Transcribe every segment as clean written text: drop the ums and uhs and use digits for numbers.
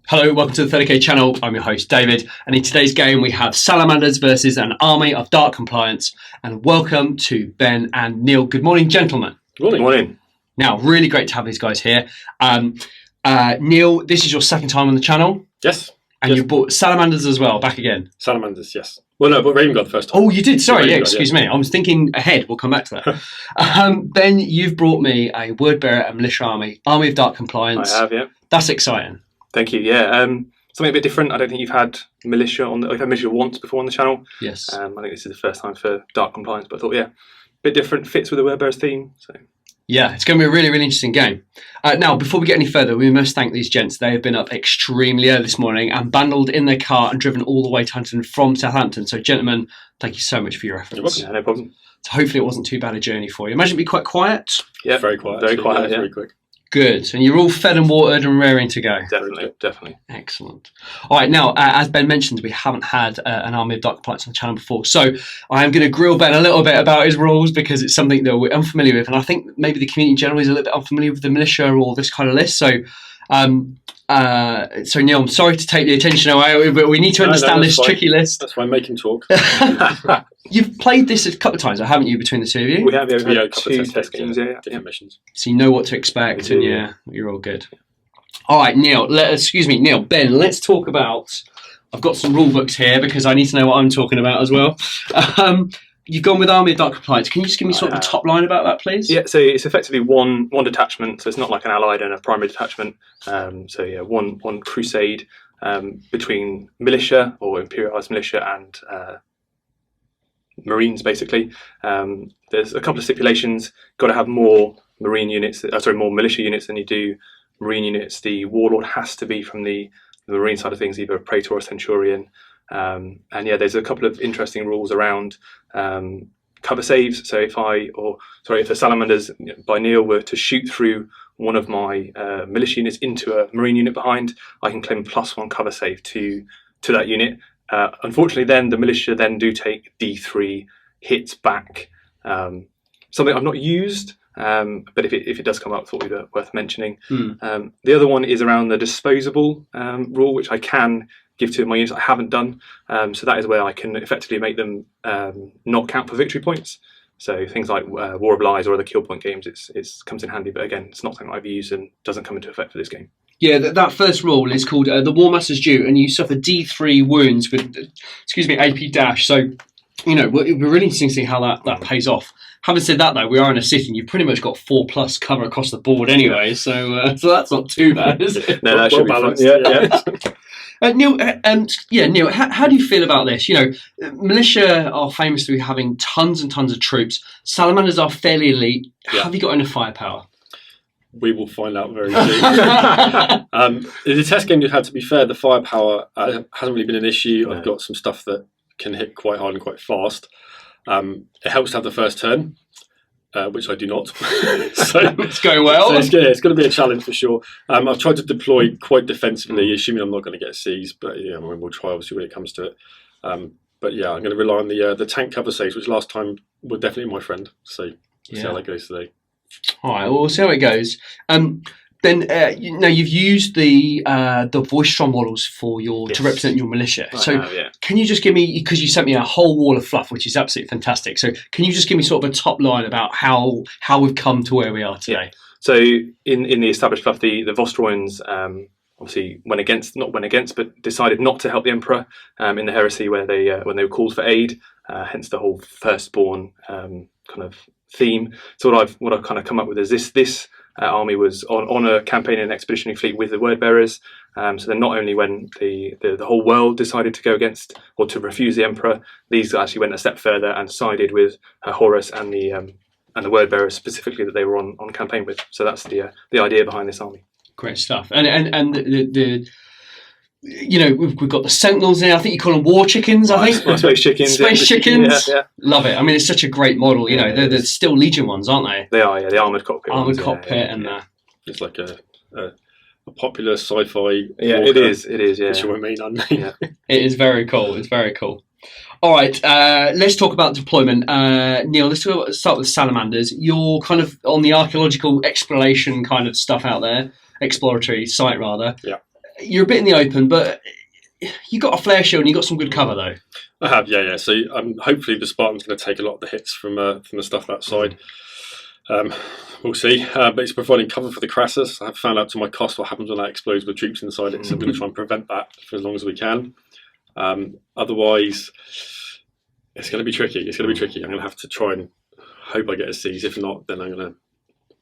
Hello, welcome to the 30k channel. I'm your host David, and in today's game we have Salamanders versus an army of dark compliance. And welcome to Ben and Neil. Good morning, gentlemen. Good morning. Now, really great to have these guys here. Neil, this is your second time on the channel. Yes. And you bought Salamanders as well, back again. Salamanders, yes. Well, no, but Raven God the first time. Oh, you did? Sorry, yeah, God, excuse me. I was thinking ahead. We'll come back to that. Ben, you've brought me a word bearer and militia army of dark compliance. I have, yeah. That's exciting. Thank you, yeah. Something a bit different. I don't think you've had militia on I've had militia once before on the channel. Yes. I think this is the first time for dark compliance, but I thought, yeah, a bit different, fits with the word bearers theme. So. Yeah, it's going to be a really, really interesting game. Now, before we get any further, we must thank these gents. They have been up extremely early this morning and bundled in their car and driven all the way to Huntington from Southampton. So, gentlemen, thank you so much for your efforts. Yeah, no problem. So hopefully it wasn't too bad a journey for you. Imagine it be quite quiet. Yeah, very quiet. Very quiet, yeah. Very quick. Good. And you're all fed and watered and raring to go. Definitely. Excellent. All right. Now, as Ben mentioned, we haven't had an army of dark compliance on the channel before. So I am going to grill Ben a little bit about his rules because it's something that we're unfamiliar with. And I think maybe the community in general is a little bit unfamiliar with the militia or this kind of list. So, Neil, I'm sorry to take the attention away, but we need to understand this tricky list. That's why I make him talk. You've played this a couple of times, haven't you, between the two of you? We have, yeah, two test games, different missions. So you know what to expect, and you're all good. All right, Neil, Ben, let's talk about... I've got some rule books here because I need to know what I'm talking about as well. You've gone with Army of Dark Compliance. Can you just give me sort of the top line about that, please? Yeah, so it's effectively one detachment, so it's not like an allied and a primary detachment. One crusade between militia or imperialised militia and Marines, basically. There's a couple of stipulations. Got to have more Marine units, more militia units than you do Marine units. The warlord has to be from the Marine side of things, either a praetor or centurion. There's a couple of interesting rules around cover saves. So if the Salamanders by Neil were to shoot through one of my militia units into a Marine unit behind, I can claim +1 cover save to that unit. Unfortunately, then the militia do take D3 hits back. Something I've not used, but if it does come up, I thought it would be worth mentioning. The other one is around the disposable rule, which I can give to my units. I haven't done, so that is where I can effectively make them not count for victory points. So things like War of Lies or other kill point games, it comes in handy. But again, it's not something I've used and doesn't come into effect for this game. Yeah, that first rule is called the War Master's Due, and you suffer D3 wounds with, AP dash. So, it'll be really interesting to see how that pays off. Having said that, though, we are in a city, and you've pretty much got 4+ cover across the board anyway, so that's not too bad, is it? No, that should be balanced. Yeah. Neil, how do you feel about this? Militia are famous for having tons and tons of troops. Salamanders are fairly elite. Yeah. Have you got enough firepower? We will find out very soon. The test game, to be fair, the firepower hasn't really been an issue. No. I've got some stuff that can hit quite hard and quite fast. It helps to have the first turn, which I do not. So it's going well. So it's going to be a challenge for sure. I've tried to deploy quite defensively, assuming I'm not going to get seized, but we'll try obviously when it comes to it. But yeah, I'm going to rely on the tank cover saves, which last time were definitely my friend. So see how that goes today. All right, well, we'll see how it goes. Then you've used the voice drum models for to represent your militia. Can you just give me, because you sent me a whole wall of fluff, which is absolutely fantastic. So can you just give me sort of a top line about how we've come to where we are today? Yeah. So in the established fluff, the Vostroyans obviously but decided not to help the Emperor in the heresy where when they were called for aid. Hence the whole firstborn kind of theme. So what I've kind of come up with is this army was on a campaign in an expeditionary fleet with the word bearers. So then not only when the whole world decided to go against or to refuse the Emperor, these actually went a step further and sided with Horus and the word bearers specifically that they were on campaign with. So that's the idea behind this army. Great stuff. And we've got the Sentinels in. I think you call them war chickens. I think space chickens. Space chickens. Yeah. Love it. I mean, it's such a great model. They're still Legion ones, aren't they? They are. Yeah, the armored cockpit. And it's like a popular sci-fi. Yeah, it is. Yeah, it's your main name. Yeah, it is very cool. It's very cool. All right, let's talk about deployment. Neil, let's start with Salamanders. You're kind of on the archaeological exploration kind of stuff out there, exploratory site rather. Yeah. you're a bit in the open, but you got a flare shield and you got some good cover though. I have, yeah. So hopefully the Spartan's going to take a lot of the hits from the stuff that side. We'll see, but it's providing cover for the Crassus. I have found out to my cost what happens when that explodes with troops inside it, so I'm going to try and prevent that for as long as we can. Otherwise, it's going to be tricky. I'm going to have to try and hope I get a seize. If not, then I'm going to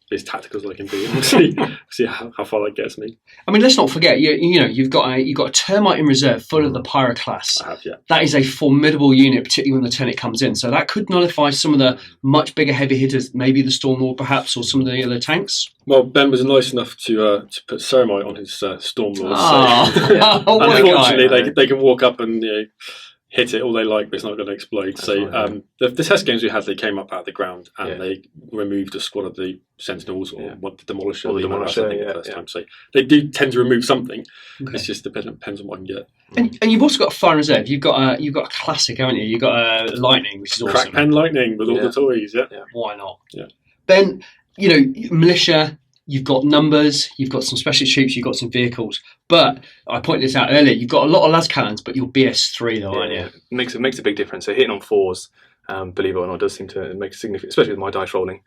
be as tactical as I can be. We'll see how far that gets me. I mean, let's not forget, you've got a Termite in reserve full of the Pyro class. I have, yeah. That is a formidable unit, particularly when the Turnip comes in. So that could nullify some of the much bigger heavy hitters, maybe the Storm Lord perhaps, or some of the other tanks. Well, Ben was nice enough to put Ceramite on his Storm Lord. So, unfortunately, they can walk up and hit it all they like, but it's not going to explode. That's so right, the test games we had, they came up out of the ground and they removed a squad of the Sentinels or what the Demolisher, or the Demolisher, the first time. So they do tend to remove something. Okay. It's just depends on what I can get. And you've also got a fire reserve. You've got a classic, haven't you? You've got a Lightning, which is awesome. Crack Pen Lightning with all the toys. Yeah. Why not? Yeah. Then militia. You've got numbers, you've got some special troops, you've got some vehicles. But I pointed this out earlier, you've got a lot of las cannons, but you're BS3 though, aren't you? It makes a big difference. So hitting on 4s, believe it or not, does seem to make a significant, especially with my dice rolling,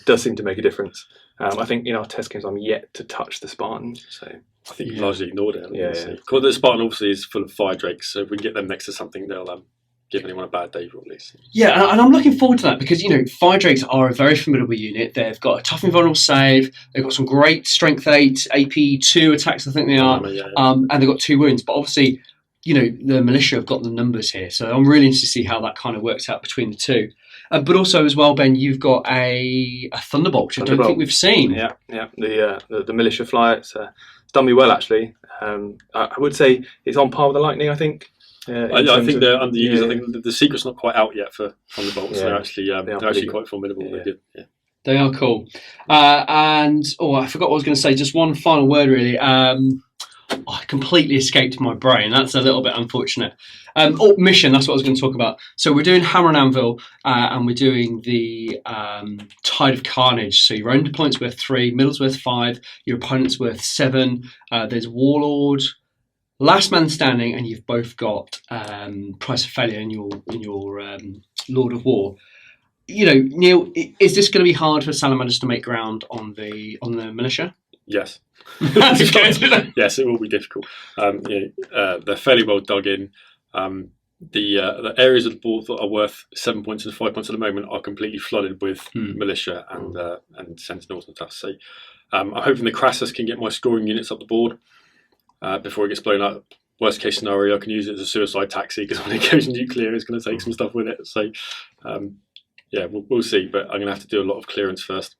does seem to make a difference. I think in our test games, I'm yet to touch the Spartan. So I think you've largely ignored it. Yeah. The Spartan obviously is full of fire drakes, so if we can get them next to something, they'll give anyone a bad day, probably. Yeah, and I'm looking forward to that because, Fire Drakes are a very formidable unit. They've got a tough invulnerable save. They've got some great Strength 8, AP 2 attacks, I think they are. And they've got 2 wounds. But obviously, the militia have got the numbers here. So I'm really interested to see how that kind of works out between the two. But also as well, Ben, you've got a Thunderbolt, which I don't think we've seen. Yeah. The militia flyer, it's done me well, actually. I would say it's on par with the Lightning, I think. I think they're underused. I think the secret's not quite out yet for Thunderbolts. They're actually quite formidable. They're good. Yeah. They are cool. And I forgot what I was going to say. Just one final word, really. I completely escaped my brain. That's a little bit unfortunate. Mission. That's what I was going to talk about. So we're doing Hammer and Anvil, and we're doing the Tide of Carnage. So your own deployment's worth 3, middle's worth 5, your opponent's worth 7. There's Warlord, Last Man Standing, and you've both got Price of Failure in your Lord of War. Neil, is this going to be hard for Salamanders to make ground on the militia? Yes. That's good. Yes, it will be difficult. They're fairly well dug in. The areas of the board that are worth 7 points and 5 points at the moment are completely flooded with militia and sentinels and stuff. So I'm hoping the Crassus can get my scoring units up the board before it gets blown up. Worst case scenario, I can use it as a suicide taxi because when it goes nuclear, it's going to take some stuff with it. So we'll see. But I'm going to have to do a lot of clearance first.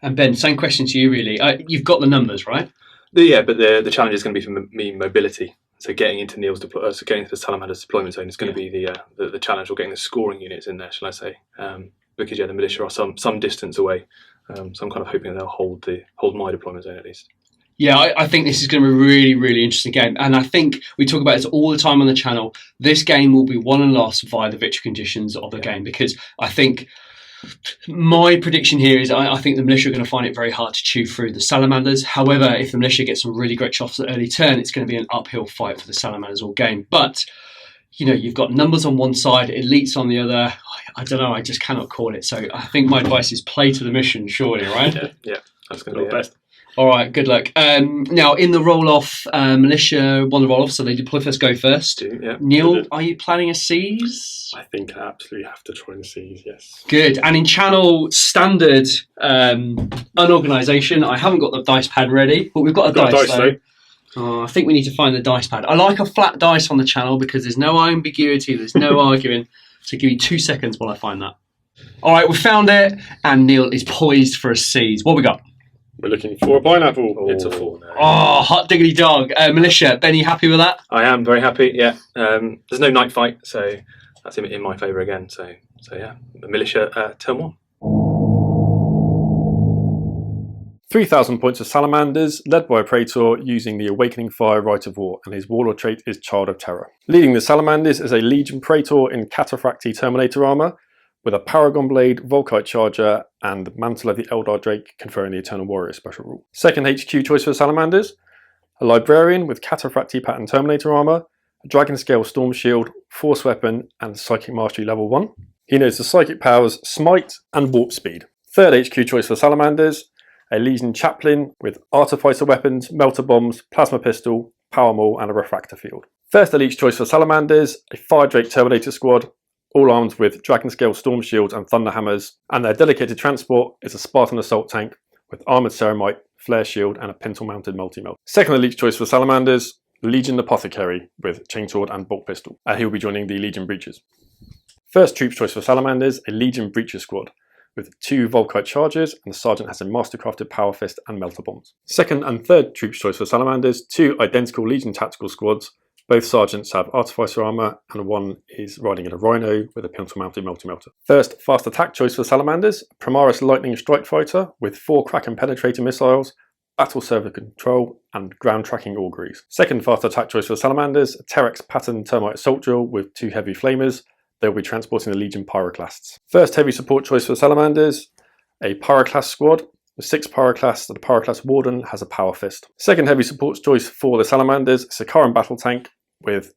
And Ben, same question to you, really. You've got the numbers, right? But the challenge is going to be for me mobility. So getting into Neil's getting into the Salamander's deployment zone is going to be the challenge, or getting the scoring units in there, shall I say? Because the militia are some distance away. So I'm kind of hoping they'll hold my deployment zone at least. Yeah, I think this is going to be a really, really interesting game. And I think we talk about this all the time on the channel. This game will be won and lost via the victory conditions of the game, because I think my prediction here is I think the militia are going to find it very hard to chew through the Salamanders. However, if the militia get some really great shots at the early turn, it's going to be an uphill fight for the Salamanders all game. But, you've got numbers on one side, elites on the other. I don't know, I just cannot call it. So I think my advice is play to the mission, surely, right? Yeah, that's going to be the best. All right, good luck. Now, in the roll-off, militia won the roll-off, so they deploy first, go first. Yeah. Neil, are you planning a seize? I think I absolutely have to try and seize, yes. Good. And in channel standard unorganisation, I haven't got the dice pad ready, but we've got a dice though. I think we need to find the dice pad. I like a flat dice on the channel because there's no ambiguity, there's no arguing. So give me 2 seconds while I find that. All right, we found it, and Neil is poised for a seize. What we got? We're looking for a pineapple. It's a 4. No. Oh, hot diggity dog. Militia, Ben, you happy with that? I am very happy, yeah. There's no night fight, so that's in my favour again. So yeah, the militia, turn 1. 3,000 points of Salamanders, led by a Praetor using the Awakening Fire Rite of War, and his warlord trait is Child of Terror. Leading the Salamanders is a Legion Praetor in Cataphracti Terminator armour, with a Paragon Blade, Volkite Charger, and Mantle of the Eldar Drake, conferring the Eternal Warrior special rule. Second HQ choice for Salamanders, A librarian with cataphractii pattern Terminator armor, a dragon scale storm shield, force weapon, and psychic mastery level 1. He knows the psychic powers Smite and Warp Speed. Third HQ choice for Salamanders, a Legion chaplain with artificer weapons, melter bombs, plasma pistol, power maul, and a refractor field. First elite choice for Salamanders, a Fire Drake Terminator squad, all armed with dragon scale storm shields and thunder hammers, and their dedicated transport is a Spartan assault tank with armoured ceramite, flare shield, and a pintle-mounted multi-melt. Second elite choice for Salamanders, Legion Apothecary with chainsword and bolt pistol, and he will be joining the Legion Breaches. First troops choice for Salamanders, a Legion Breacher squad with 2 Volkite charges, and the sergeant has a mastercrafted power fist and melter bombs. Second and third troops choice for Salamanders, 2 identical Legion tactical squads. Both sergeants have artificer armor, and one is riding in a Rhino with a pintle-mounted multi-melter. First fast attack choice for Salamanders, Primaris Lightning Strike Fighter with 4 Kraken penetrating missiles, battle server control, and ground tracking auguries. Second fast attack choice for Salamanders, Terex pattern Termite Assault Drill with 2 heavy flamers. They will be transporting the Legion Pyroclasts. First heavy support choice for Salamanders, a Pyroclast squad with 6 Pyroclasts, and the Pyroclast Warden has a Power Fist. Second heavy support choice for the Salamanders, Sakaran Battle Tank with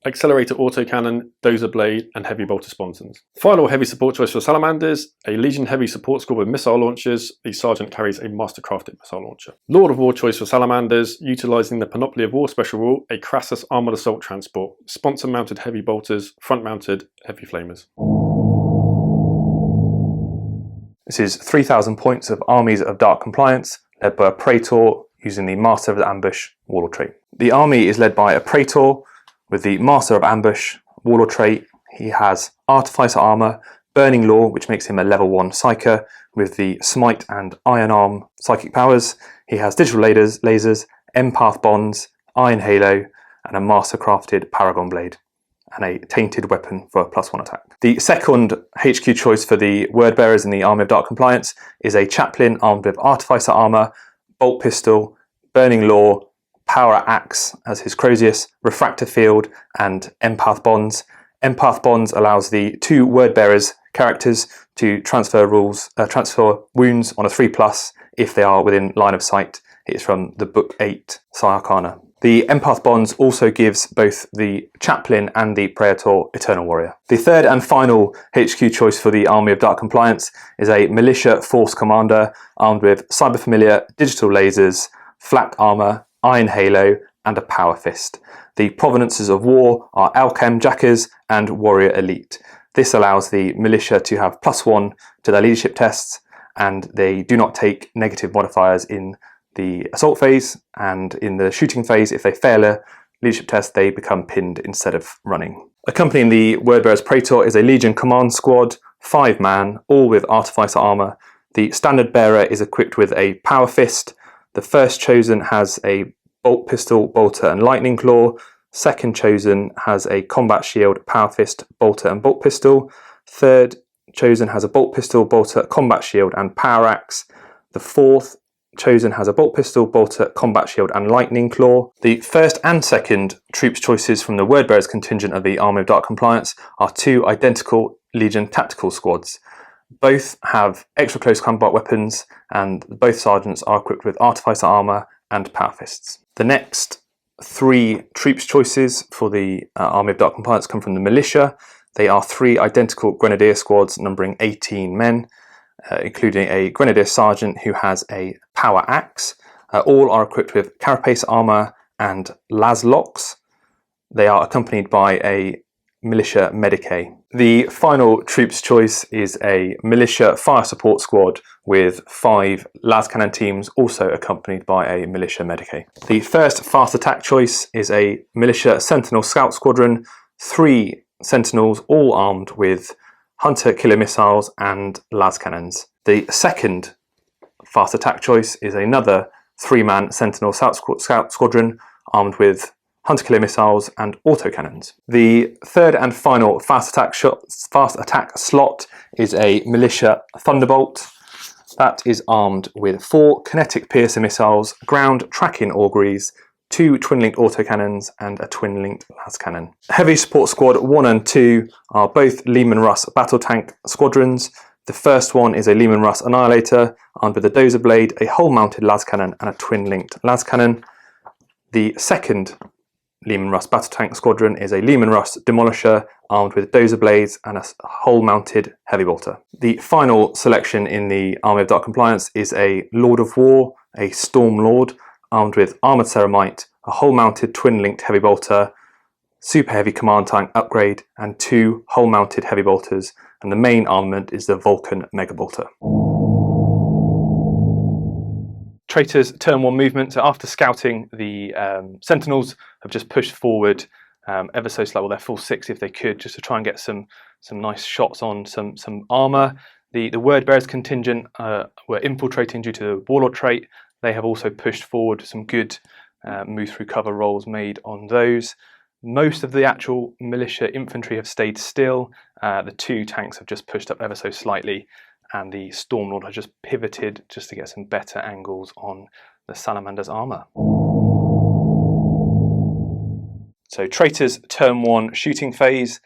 Accelerator Autocannon, Dozer Blade, and Heavy Bolter Sponsons. Final heavy support choice for Salamanders, a Legion Heavy Support Squad with missile launchers. The Sergeant carries a Mastercrafted missile launcher. Lord of War choice for Salamanders, utilising the Panoply of War special rule, a Crassus Armoured Assault Transport, sponsor-mounted heavy bolters, front-mounted heavy flamers. This is 3,000 points of Armies of Dark Compliance, led by a Praetor using the Master of the Ambush Warlord trait. The army is led by a Praetor with the Master of Ambush Warlord trait. He has Artificer Armor, Burning Law, which makes him a level 1 Psyker, with the Smite and Iron Arm psychic powers. He has Digital lasers, Empath Bonds, Iron Halo, and a Mastercrafted Paragon Blade, and a Tainted Weapon for a +1 attack. The second HQ choice for the Word Bearers in the Army of Dark Compliance is a Chaplain armed with Artificer Armor, Bolt Pistol, Burning Law, Power Axe as his Crozius, Refractor Field, and Empath Bonds. Empath Bonds allows the 2 Word Bearers characters to transfer wounds on a 3+ if they are within line of sight. It is from the Book 8 Arcana. The Empath Bonds also gives both the Chaplain and the Praetor Eternal Warrior. The third and final HQ choice for the Army of Dark Compliance is a Militia Force Commander armed with Cyber Familiar, Digital Lasers, Flak Armor, Iron Halo, and a Power Fist. The provenances of war are Alchem Jackers and Warrior Elite. This allows the militia to have +1 to their leadership tests, and they do not take negative modifiers in the assault phase, and in the shooting phase, if they fail a leadership test, they become pinned instead of running. Accompanying the Wordbearer's Praetor is a Legion Command Squad, 5-man, all with Artificer Armor. The Standard Bearer is equipped with a Power Fist. The first chosen has a Bolt Pistol, Bolter, and Lightning Claw. Second chosen has a Combat Shield, Power Fist, Bolter, and Bolt Pistol. Third chosen has a Bolt Pistol, Bolter, Combat Shield, and Power Axe. The fourth chosen has a Bolt Pistol, Bolter, Combat Shield, and Lightning Claw. The first and second troops choices from the Wordbearers contingent of the Army of Dark Compliance are 2 identical Legion tactical squads. Both have extra close combat weapons, and both sergeants are equipped with Artificer Armor and Power Fists. The next 3 troops choices for the Army of Dark Compliance come from the Militia. They are 3 identical Grenadier squads numbering 18 men, including a Grenadier Sergeant who has a Power Axe. All are equipped with Carapace Armor and Laslocks. They are accompanied by a Militia Medicae. The final troops choice is a Militia Fire Support Squad with 5 las cannon teams, also accompanied by a Militia Medicae. The first fast attack choice is a Militia Sentinel Scout Squadron, 3 Sentinels all armed with Hunter Killer Missiles and las cannons. The second fast attack choice is another 3-man Sentinel Scout Squadron armed with Hunter Killer Missiles and autocannons. The third and final fast attack slot is a Militia Thunderbolt. That is armed with 4 Kinetic Piercer Missiles, ground tracking auguries, 2 twin-linked autocannons, and a twin-linked las cannon. Heavy Support Squad 1 and 2 are both Lehman Russ battle tank squadrons. The first one is a Lehman Russ Annihilator, armed with a Dozer Blade, a hull-mounted las cannon, and a twin-linked las cannon. The second Leman Russ battle tank squadron is a Leman Russ demolisher armed with dozer blades and a hull-mounted heavy bolter. The final selection in the Army of Dark Compliance is a Lord of War, a Storm Lord, armed with armoured ceramite, a hull-mounted twin-linked heavy bolter, super heavy command tank upgrade, and 2 hull-mounted heavy bolters, and the main armament is the Vulcan Mega Bolter. Traitors turn 1 movement, so after scouting, the Sentinels have just pushed forward ever so slightly, well, they're full 6 if they could, just to try and get some nice shots on some armour. The Word Bearers contingent were infiltrating due to the Warlord trait. They have also pushed forward some good move through cover rolls made on those. Most of the actual militia infantry have stayed still. The 2 tanks have just pushed up ever so slightly, and the Stormlord has just pivoted just to get some better angles on the Salamander's armour. So Traitors turn 1 shooting phase.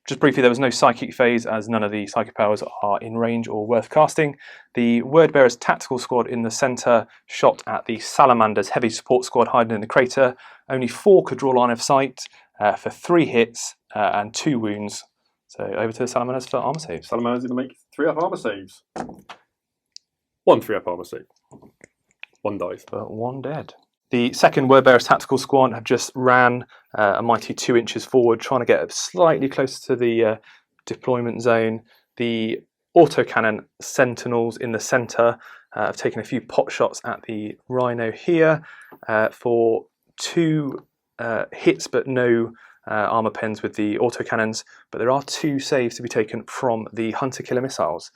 Just briefly, there was no psychic phase as none of the psychic powers are in range or worth casting. The Word Bearers tactical squad in the centre shot at the Salamanders heavy support squad hiding in the crater. Only 4 could draw line of sight for 3 hits and 2 wounds. So over to the Salamanders for armour saves. Salamanders going to make 3-up armour saves. 1 3-up armour save. 1 dies. But 1 dead. The second Word Bearers tactical squad have just ran a mighty 2 inches forward, trying to get slightly closer to the deployment zone. The autocannon Sentinels in the centre have taken a few pot shots at the Rhino here for 2 hits, but no armour pens with the autocannons. But there are 2 saves to be taken from the Hunter-Killer missiles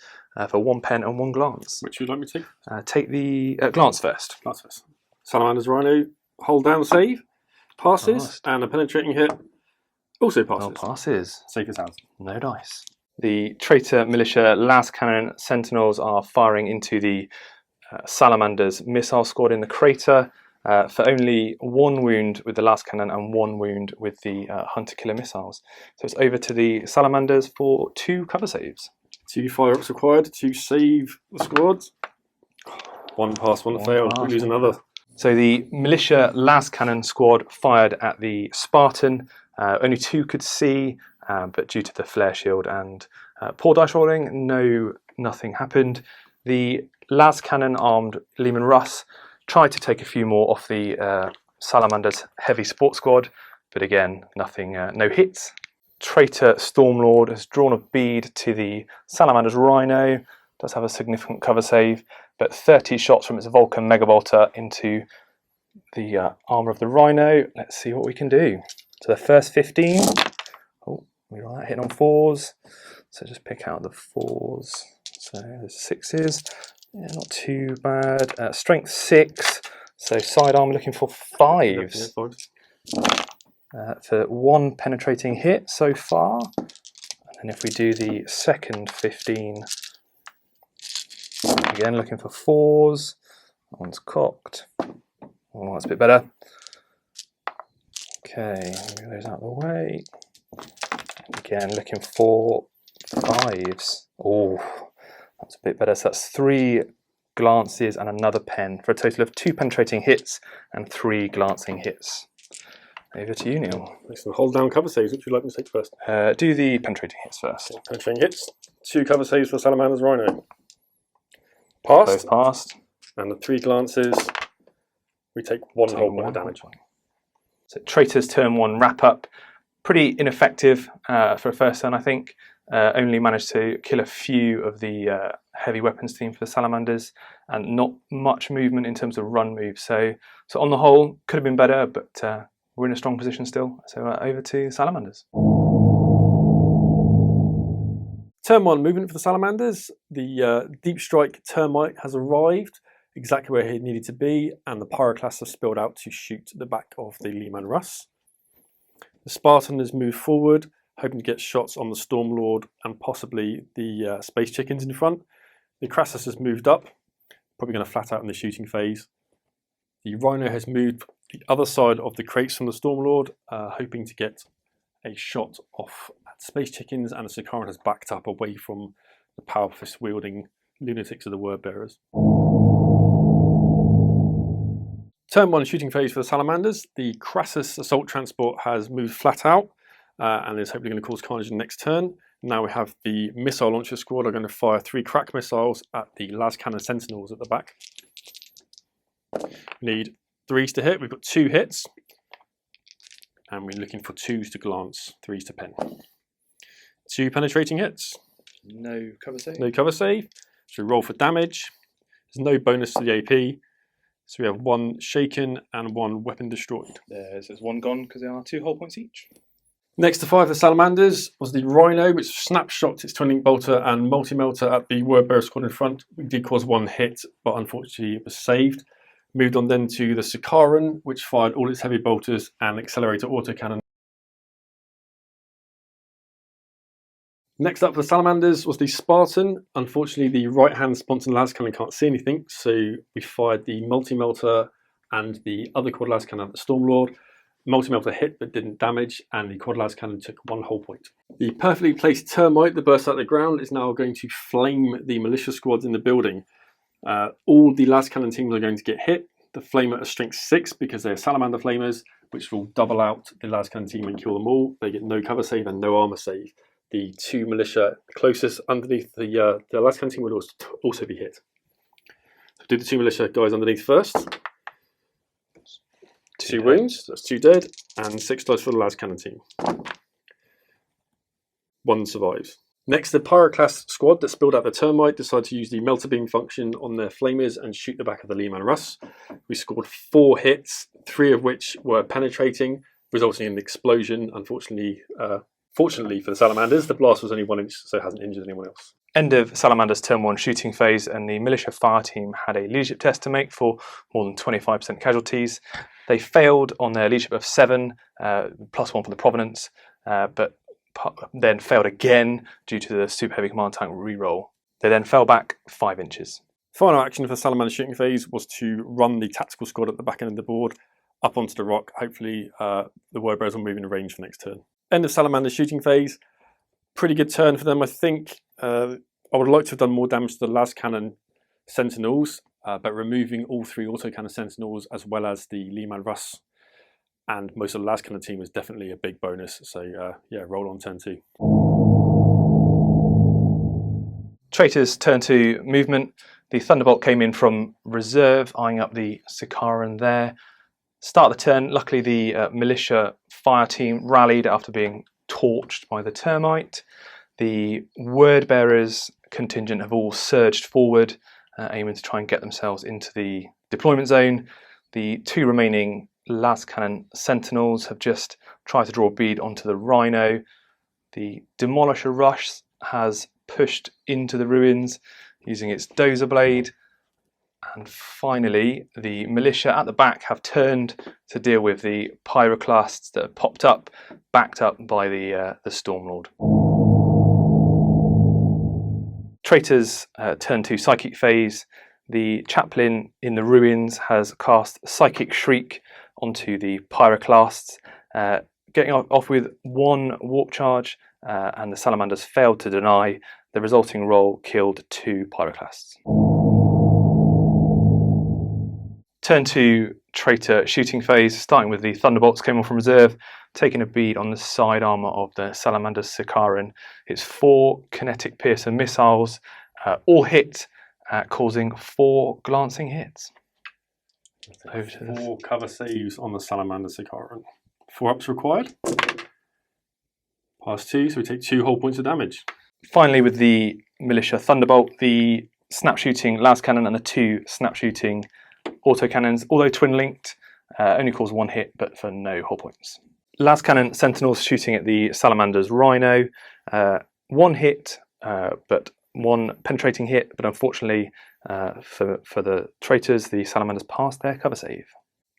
for 1 pen and 1 glance. Which would you like me to take? Take the glance first. Glance first. Salamander's Rhino, hold down save, passes, and a penetrating hit also passes. Oh, passes. Safe as house. No dice. The Traitor Militia Las Cannon Sentinels are firing into the Salamander's missile squad in the crater for only 1 wound with the Las Cannon and 1 wound with the Hunter-Killer missiles. So it's over to the Salamanders for 2 cover saves. 2 fire-ups required to save the squads. 1 pass, 1 failed. We lose another. So the Militia Las Cannon squad fired at the Spartan. Only 2 could see, but due to the flare shield and poor dice rolling, nothing happened. The Las Cannon armed Leman Russ tried to take a few more off the Salamander's heavy support squad, but again, nothing, no hits. Traitor Stormlord has drawn a bead to the Salamander's Rhino, does have a significant cover save, but 30 shots from its Vulcan Mega Bolter into the armour of the Rhino. Let's see what we can do. So the first 15, oh, we got that hitting on 4s, so just pick out the 4s. So there's 6s, yeah, not too bad. Strength 6, so sidearm looking for 5s. For 1 penetrating hit so far. And if we do the second 15, again looking for 4s. That one's cocked. Oh, that's a bit better. Okay, move those out of the way. Again looking for 5s. Oh, that's a bit better. So that's 3 glances and another pen for a total of 2 penetrating hits and 3 glancing hits. Over to you, Neil. Excellent. Hold down cover saves. Which would you like me to take first? Do the penetrating hits first. Okay, penetrating hits. 2 cover saves for Salamander's Rhino. Passed. Both passed. And the 3 glances. We take 1 whole point of damage. So Traitors turn 1 wrap up. Pretty ineffective for a first turn, I think. Only managed to kill a few of the heavy weapons team for the Salamanders, and not much movement in terms of run moves. So on the whole, could have been better, but we're in a strong position still. So over to Salamanders. Turn 1 movement for the Salamanders. The Deep Strike Termite has arrived exactly where he needed to be, and the Pyroclasts have spilled out to shoot the back of the Leman Russ. The Spartan has moved forward, hoping to get shots on the Stormlord and possibly the Space Chickens in front. The Crassus has moved up, probably going to flat out in the shooting phase. The Rhino has moved the other side of the crates from the Stormlord, hoping to get a shot off at Space Chickens, and the Sikaran has backed up away from the power fist wielding lunatics of the Word Bearers. Turn 1 shooting phase for the Salamanders. The Crassus assault transport has moved flat out and is hopefully going to cause carnage in the next turn. Now we have the missile launcher squad are going to fire 3 crack missiles at the las cannon sentinels at the back. We need 3s to hit. We've got 2 hits. And we're looking for 2s to glance, 3s to pen. 2 penetrating hits. No cover save. No cover save. So we roll for damage. There's no bonus to the AP. So we have 1 shaken and 1 weapon destroyed. There's 1 gone because they are 2 hull points each. Next to 5 the Salamanders was the Rhino, which snapshot its twin link bolter and multi-melter at the word bearer squad in front. We did cause 1 hit, but unfortunately it was saved. Moved on then to the Sicaran, which fired all its heavy bolters and accelerator autocannon. Next up for the Salamanders was the Spartan. Unfortunately, the right-hand sponsored las cannon can't see anything, so we fired the multi-melter and the other quad las cannon at the Stormlord. Multi-melter hit but didn't damage, and the quad las cannon took 1 hull point. The perfectly placed termite that burst out of the ground is now going to flame the militia squads in the building. All the las cannon teams are going to get hit. The flamer are strength 6 because they're salamander flamers, which will double out the las cannon team and kill them all. They get no cover save and no armor save. The 2 militia closest underneath the las cannon team will also be hit. So do the 2 militia guys underneath first. 2 wounds, that's 2 dead, and 6 dice for the las cannon team. 1 survives. Next, the Pyroclast squad that spilled out the termite decided to use the melter beam function on their flamers and shoot the back of the Lehman Russ. We scored 4 hits, 3 of which were penetrating, resulting in an explosion. Unfortunately, fortunately for the Salamanders, the blast was only 1 inch, so it hasn't injured anyone else. End of Salamander's turn 1 shooting phase, and the militia fire team had a leadership test to make for more than 25% casualties. They failed on their leadership of 7, +1 for the provenance, but then failed again due to the super heavy command tank reroll. They then fell back 5 inches. Final action for the Salamander shooting phase was to run the tactical squad at the back end of the board up onto the rock. Hopefully the word bearers will move in range for next turn. End of Salamander shooting phase. Pretty good turn for them, I think. I would like to have done more damage to the las cannon sentinels, but removing all 3 autocannon sentinels as well as the Lehman Russ and most of the las cannon team was definitely a big bonus. So yeah, roll on turn 2. Traitors turn 2 movement. The Thunderbolt came in from reserve, eyeing up the Sicaran there. Start of the turn, luckily the militia fire team rallied after being torched by the termite. The word bearers contingent have all surged forward, aiming to try and get themselves into the deployment zone. The 2 remaining las cannon sentinels have just tried to draw a bead onto the Rhino. The Demolisher Rush has pushed into the ruins using its dozer blade. And finally, the militia at the back have turned to deal with the pyroclasts that have popped up, backed up by the Stormlord. Traitors turn to psychic phase. The chaplain in the ruins has cast Psychic Shriek onto the pyroclasts, getting off with 1 warp charge, and the Salamanders failed to deny. The resulting roll killed 2 pyroclasts. Turn to traitor shooting phase, starting with the Thunderbolts came on from reserve, taking a bead on the side armour of the Salamander's Sicaran. It's 4 kinetic piercer missiles, all hit, causing 4 glancing hits. 4 cover saves on the Salamander Sicaran. 4 ups required. Pass 2, so we take 2 whole points of damage. Finally, with the militia Thunderbolt, the snap shooting las cannon and the 2 snap shooting autocannons, although twin linked, only cause 1 hit, but for no whole points. Las cannon sentinels shooting at the Salamander's Rhino, 1 hit, but 1 penetrating hit, but unfortunately for the traitors, the Salamanders passed their cover save.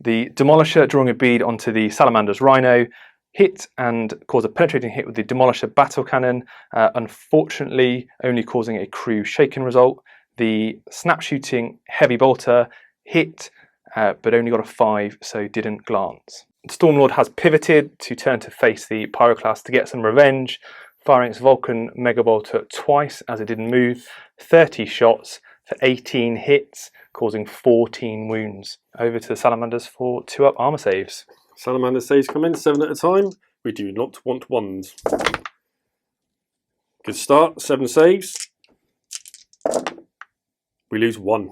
The Demolisher drawing a bead onto the Salamander's Rhino, hit and caused a penetrating hit with the Demolisher battle cannon, unfortunately only causing a crew shaken result. The snap shooting heavy bolter hit, but only got a 5, so didn't glance. Stormlord has pivoted to turn to face the Pyroclast to get some revenge, firing its Vulcan Megabolter twice as it didn't move, 30 shots, for 18 hits, causing 14 wounds. Over to the Salamanders for 2-up armour saves. Salamander saves come in 7 at a time. We do not want ones. Good start, 7 saves. We lose 1.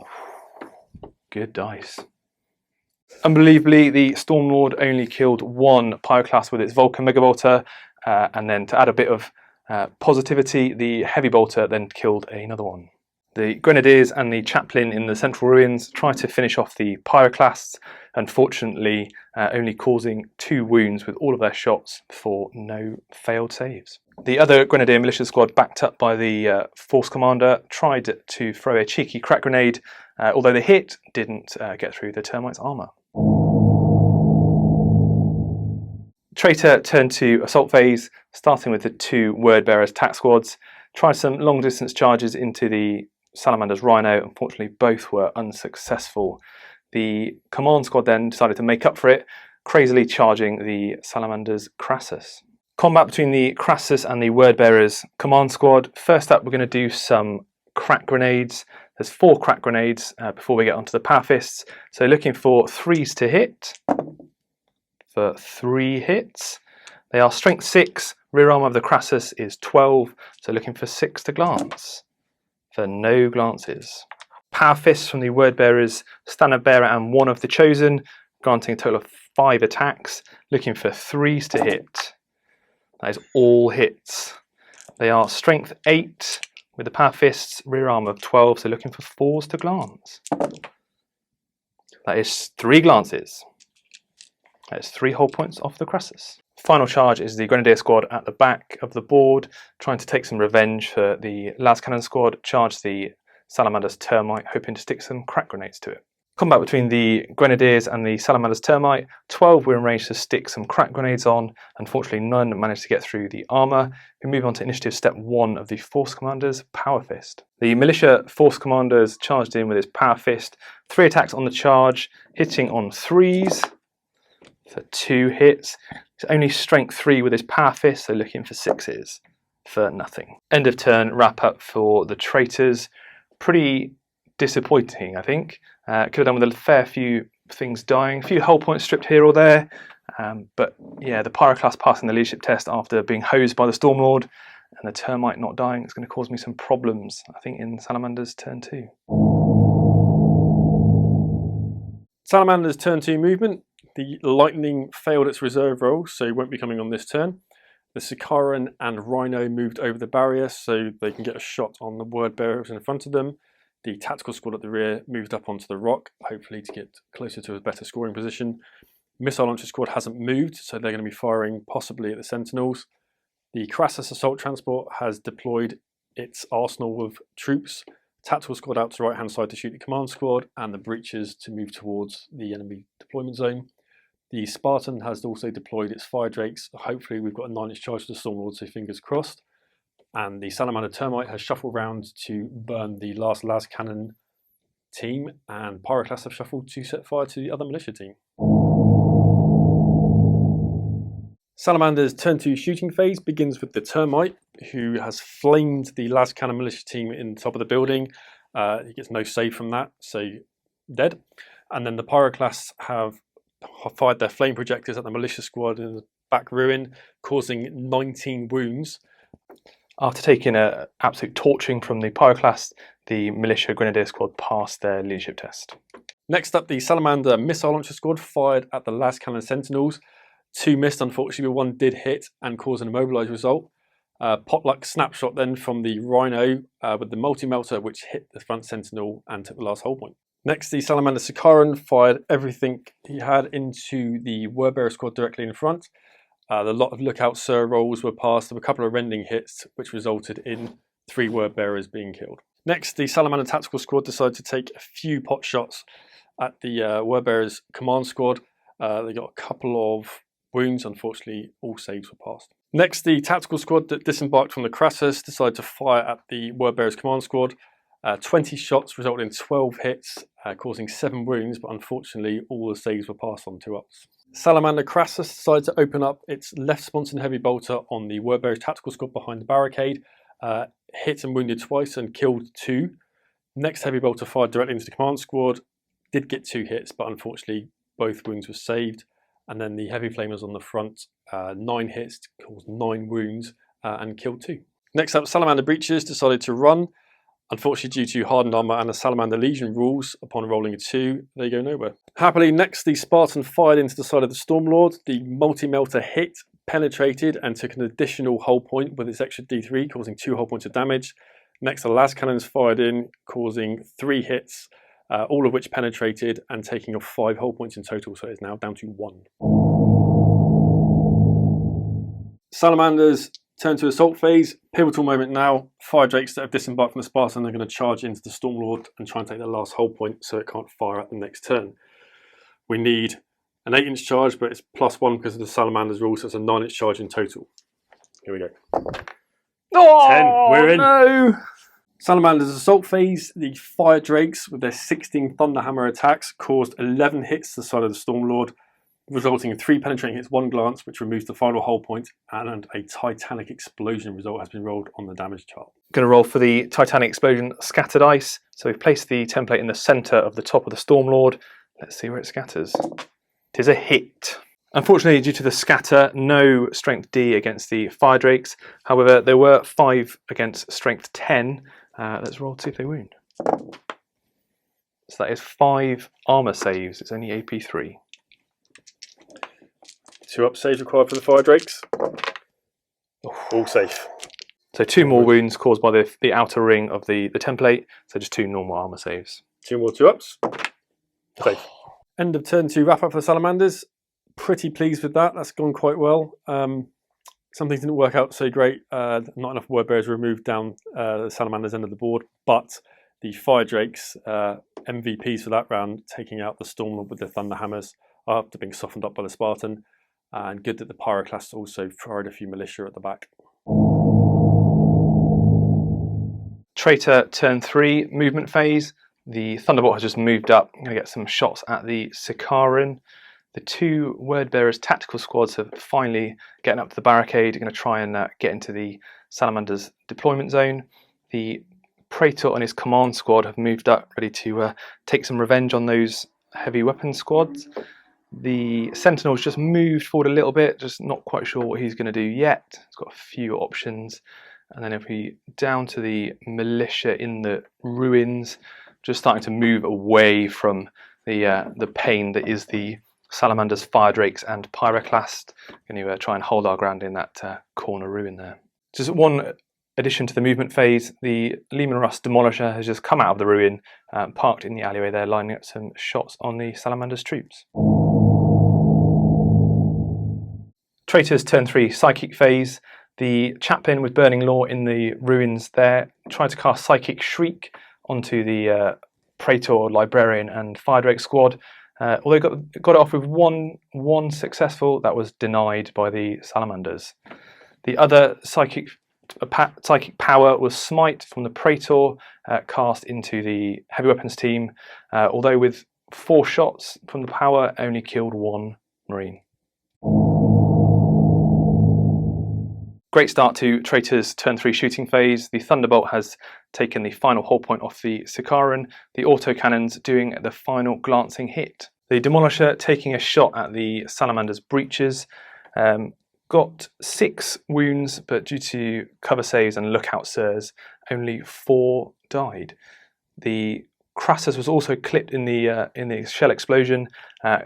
Good dice. Unbelievably, the Stormlord only killed 1 Pyroclast with its Vulcan Megabolter, and then to add a bit of positivity, the Heavy Bolter then killed another one. The Grenadiers and the Chaplain in the Central Ruins tried to finish off the Pyroclasts, unfortunately only causing 2 wounds with all of their shots for no failed saves. The other Grenadier Militia Squad, backed up by the Force Commander, tried to throw a cheeky crack grenade, although the hit didn't get through the Termites' armour. Traitor turned to assault phase, starting with the 2 Word Bearers tack squads, tried some long distance charges into the Salamander's Rhino. Unfortunately, both were unsuccessful. The command squad then decided to make up for it, crazily charging the Salamander's Crassus. Combat between the Crassus and the Word Bearers command squad. First up, we're going to do some crack grenades. There's 4 crack grenades before we get onto the power fists. So looking for 3s to hit. For 3 hits. They are strength 6. Rear armor of the Crassus is 12. So looking for 6 to glance. For no glances. Power fists from the Word Bearers, Standard Bearer and 1 of the Chosen, granting a total of 5 attacks. Looking for 3s to hit. That is all hits. They are strength 8 with the power fists, rear armor of 12, so looking for 4s to glance. That is 3 glances. That is 3 whole points off the Crassus. Final charge is the Grenadier squad at the back of the board, trying to take some revenge for the Las Cannon squad, charge the Salamander's Termite, hoping to stick some crack grenades to it. Combat between the Grenadiers and the Salamander's Termite. 12 were in range to stick some crack grenades on. Unfortunately, none managed to get through the armour. We move on to initiative step 1 of the Force Commander's Power Fist. The Militia Force Commanders charged in with his Power Fist. 3 attacks on the charge, hitting on 3s for 2 hits. He's only strength 3 with his Power Fist, so looking for 6s for nothing. End of turn wrap up for the Traitors. Pretty disappointing, I think. Could have done with a fair few things dying, a few hull points stripped here or there, but yeah, the Pyroclast passing the leadership test after being hosed by the Stormlord and the Termite not dying is going to cause me some problems, I think, in Salamander's turn 2. Salamander's turn 2 movement. The Lightning failed its reserve roll, so won't be coming on this turn. The Sicaran and Rhino moved over the barrier so they can get a shot on the Word Bearers in front of them. The tactical squad at the rear moved up onto the rock, hopefully to get closer to a better scoring position. Missile launcher squad hasn't moved, so they're going to be firing possibly at the Sentinels. The Crassus assault transport has deployed its arsenal of troops. Tactical squad out to the right hand side to shoot the command squad, and the breaches to move towards the enemy deployment zone. The Spartan has also deployed its fire drakes. Hopefully we've got a 9-inch charge to the Stormlord, so fingers crossed. And the Salamander Termite has shuffled round to burn the last Las Cannon team, and Pyroclasts have shuffled to set fire to the other militia team. Salamander's turn 2 shooting phase begins with the Termite, who has flamed the Las Cannon militia team in the top of the building. He gets no save from that, so dead. And then the Pyroclasts have fired their flame projectors at the militia squad in the back ruin, causing 19 wounds. After taking an absolute torching from the Pyroclast, the Militia Grenadier squad passed their leadership test. Next up, the Salamander missile launcher squad fired at the Las Cannon Sentinels. 2 missed, unfortunately, but 1 did hit and cause an immobilized result. Potluck snapshot then from the Rhino with the multi-melter, which hit the front Sentinel and took the last hull point. Next, the Salamander Sicaran fired everything he had into the Word Bearer squad directly in front. A lot of lookout sir rolls were passed with a couple of rending hits, which resulted in 3 Word Bearers being killed. Next, the Salamander Tactical Squad decided to take a few pot shots at the Word Bearers Command Squad. They got a couple of wounds, unfortunately all saves were passed. Next, the Tactical Squad that disembarked from the Crassus decided to fire at the Word Bearers Command Squad. 20 shots resulted in 12 hits, causing 7 wounds, but unfortunately all the saves were passed on 2 ups. Salamander Crassus decided to open up its left sponson heavy bolter on the Word Bearers Tactical Squad behind the barricade, hit and wounded twice and killed 2. Next heavy bolter fired directly into the command squad. Did get 2 hits, but unfortunately both wounds were saved. And then the heavy flamers on the front, 9 hits, caused 9 wounds and killed 2. Next up, Salamander breaches decided to run. Unfortunately, due to hardened armor and the Salamander Legion rules, upon rolling a 2, they go nowhere. Happily, next the Spartan fired into the side of the Stormlord. The multi-melter hit, penetrated, and took an additional hull point with its extra D3, causing 2 hull points of damage. Next, the las cannons fired in, causing 3 hits, all of which penetrated and taking off 5 hull points in total, so it's now down to 1. Salamanders turn to assault phase. Pivotal moment now. Fire Drakes that have disembarked from the Spartan are going to charge into the Stormlord and try and take their last hull point so it can't fire at the next turn. We need an 8-inch charge, but it's +1 because of the Salamanders rule, so it's a 9-inch charge in total. Here we go. Oh, 10. We're in. No. Salamander's assault phase. The Fire Drakes with their 16 Thunderhammer attacks caused 11 hits to the side of the Stormlord, resulting in 3 penetrating hits, 1 glance, which removes the final hull point, and a Titanic Explosion result has been rolled on the damage chart. Going to roll for the Titanic Explosion Scattered Ice. So we've placed the template in the centre of the top of the Stormlord. Let's see where it scatters. It is a hit. Unfortunately, due to the scatter, no strength D against the Fire Drakes. However, there were 5 against strength 10. Let's roll to see if they wound. So that is 5 armour saves. It's only AP 3. 2 up saves required for the Fire Drakes. All safe. So 2 more wounds caused by the outer ring of the template. So just 2 normal armour saves. 2 more 2 ups. Safe. End of turn 2 wrap up for the Salamanders. Pretty pleased with that. That's gone quite well. Some things didn't work out so great. Not enough word bearers removed down the Salamander's end of the board, but the Fire Drakes, MVPs for that round, taking out the Stormlord with the Thunderhammers after being softened up by the Spartan. And good that the Pyroclasts also fired a few militia at the back. Traitor turn 3 movement phase. The Thunderbolt has just moved up. I'm going to get some shots at the Sikaran. The 2 word bearers tactical squads have finally getting up to the barricade. They're going to try and get into the Salamander's deployment zone. The Praetor and his command squad have moved up, ready to take some revenge on those heavy weapon squads. The Sentinel's just moved forward a little bit, just not quite sure what he's going to do yet. He's got a few options. And then if we down to the militia in the ruins, just starting to move away from the pain that is the Salamanders, Fire Drakes and Pyroclast. Going to try and hold our ground in that corner ruin there. Just one addition to the movement phase, the Lehman Russ Demolisher has just come out of the ruin, parked in the alleyway there, lining up some shots on the Salamanders troops. Traitors turn 3 psychic phase. The chaplain with Burning Law in the ruins there tried to cast Psychic Shriek onto the Praetor, Librarian and Fire Drake squad. Although got it off with one successful, that was denied by the Salamanders. The other psychic power was Smite from the Praetor, cast into the heavy weapons team. Although with 4 shots from the power, only killed 1 Marine. Great start to Traitor's turn 3 shooting phase. The Thunderbolt has taken the final hull point off the Sikaran, the autocannons doing the final glancing hit. The Demolisher taking a shot at the Salamander's breaches, got 6 wounds, but due to cover saves and lookout sirs, only 4 died. The Crassus was also clipped in the shell explosion,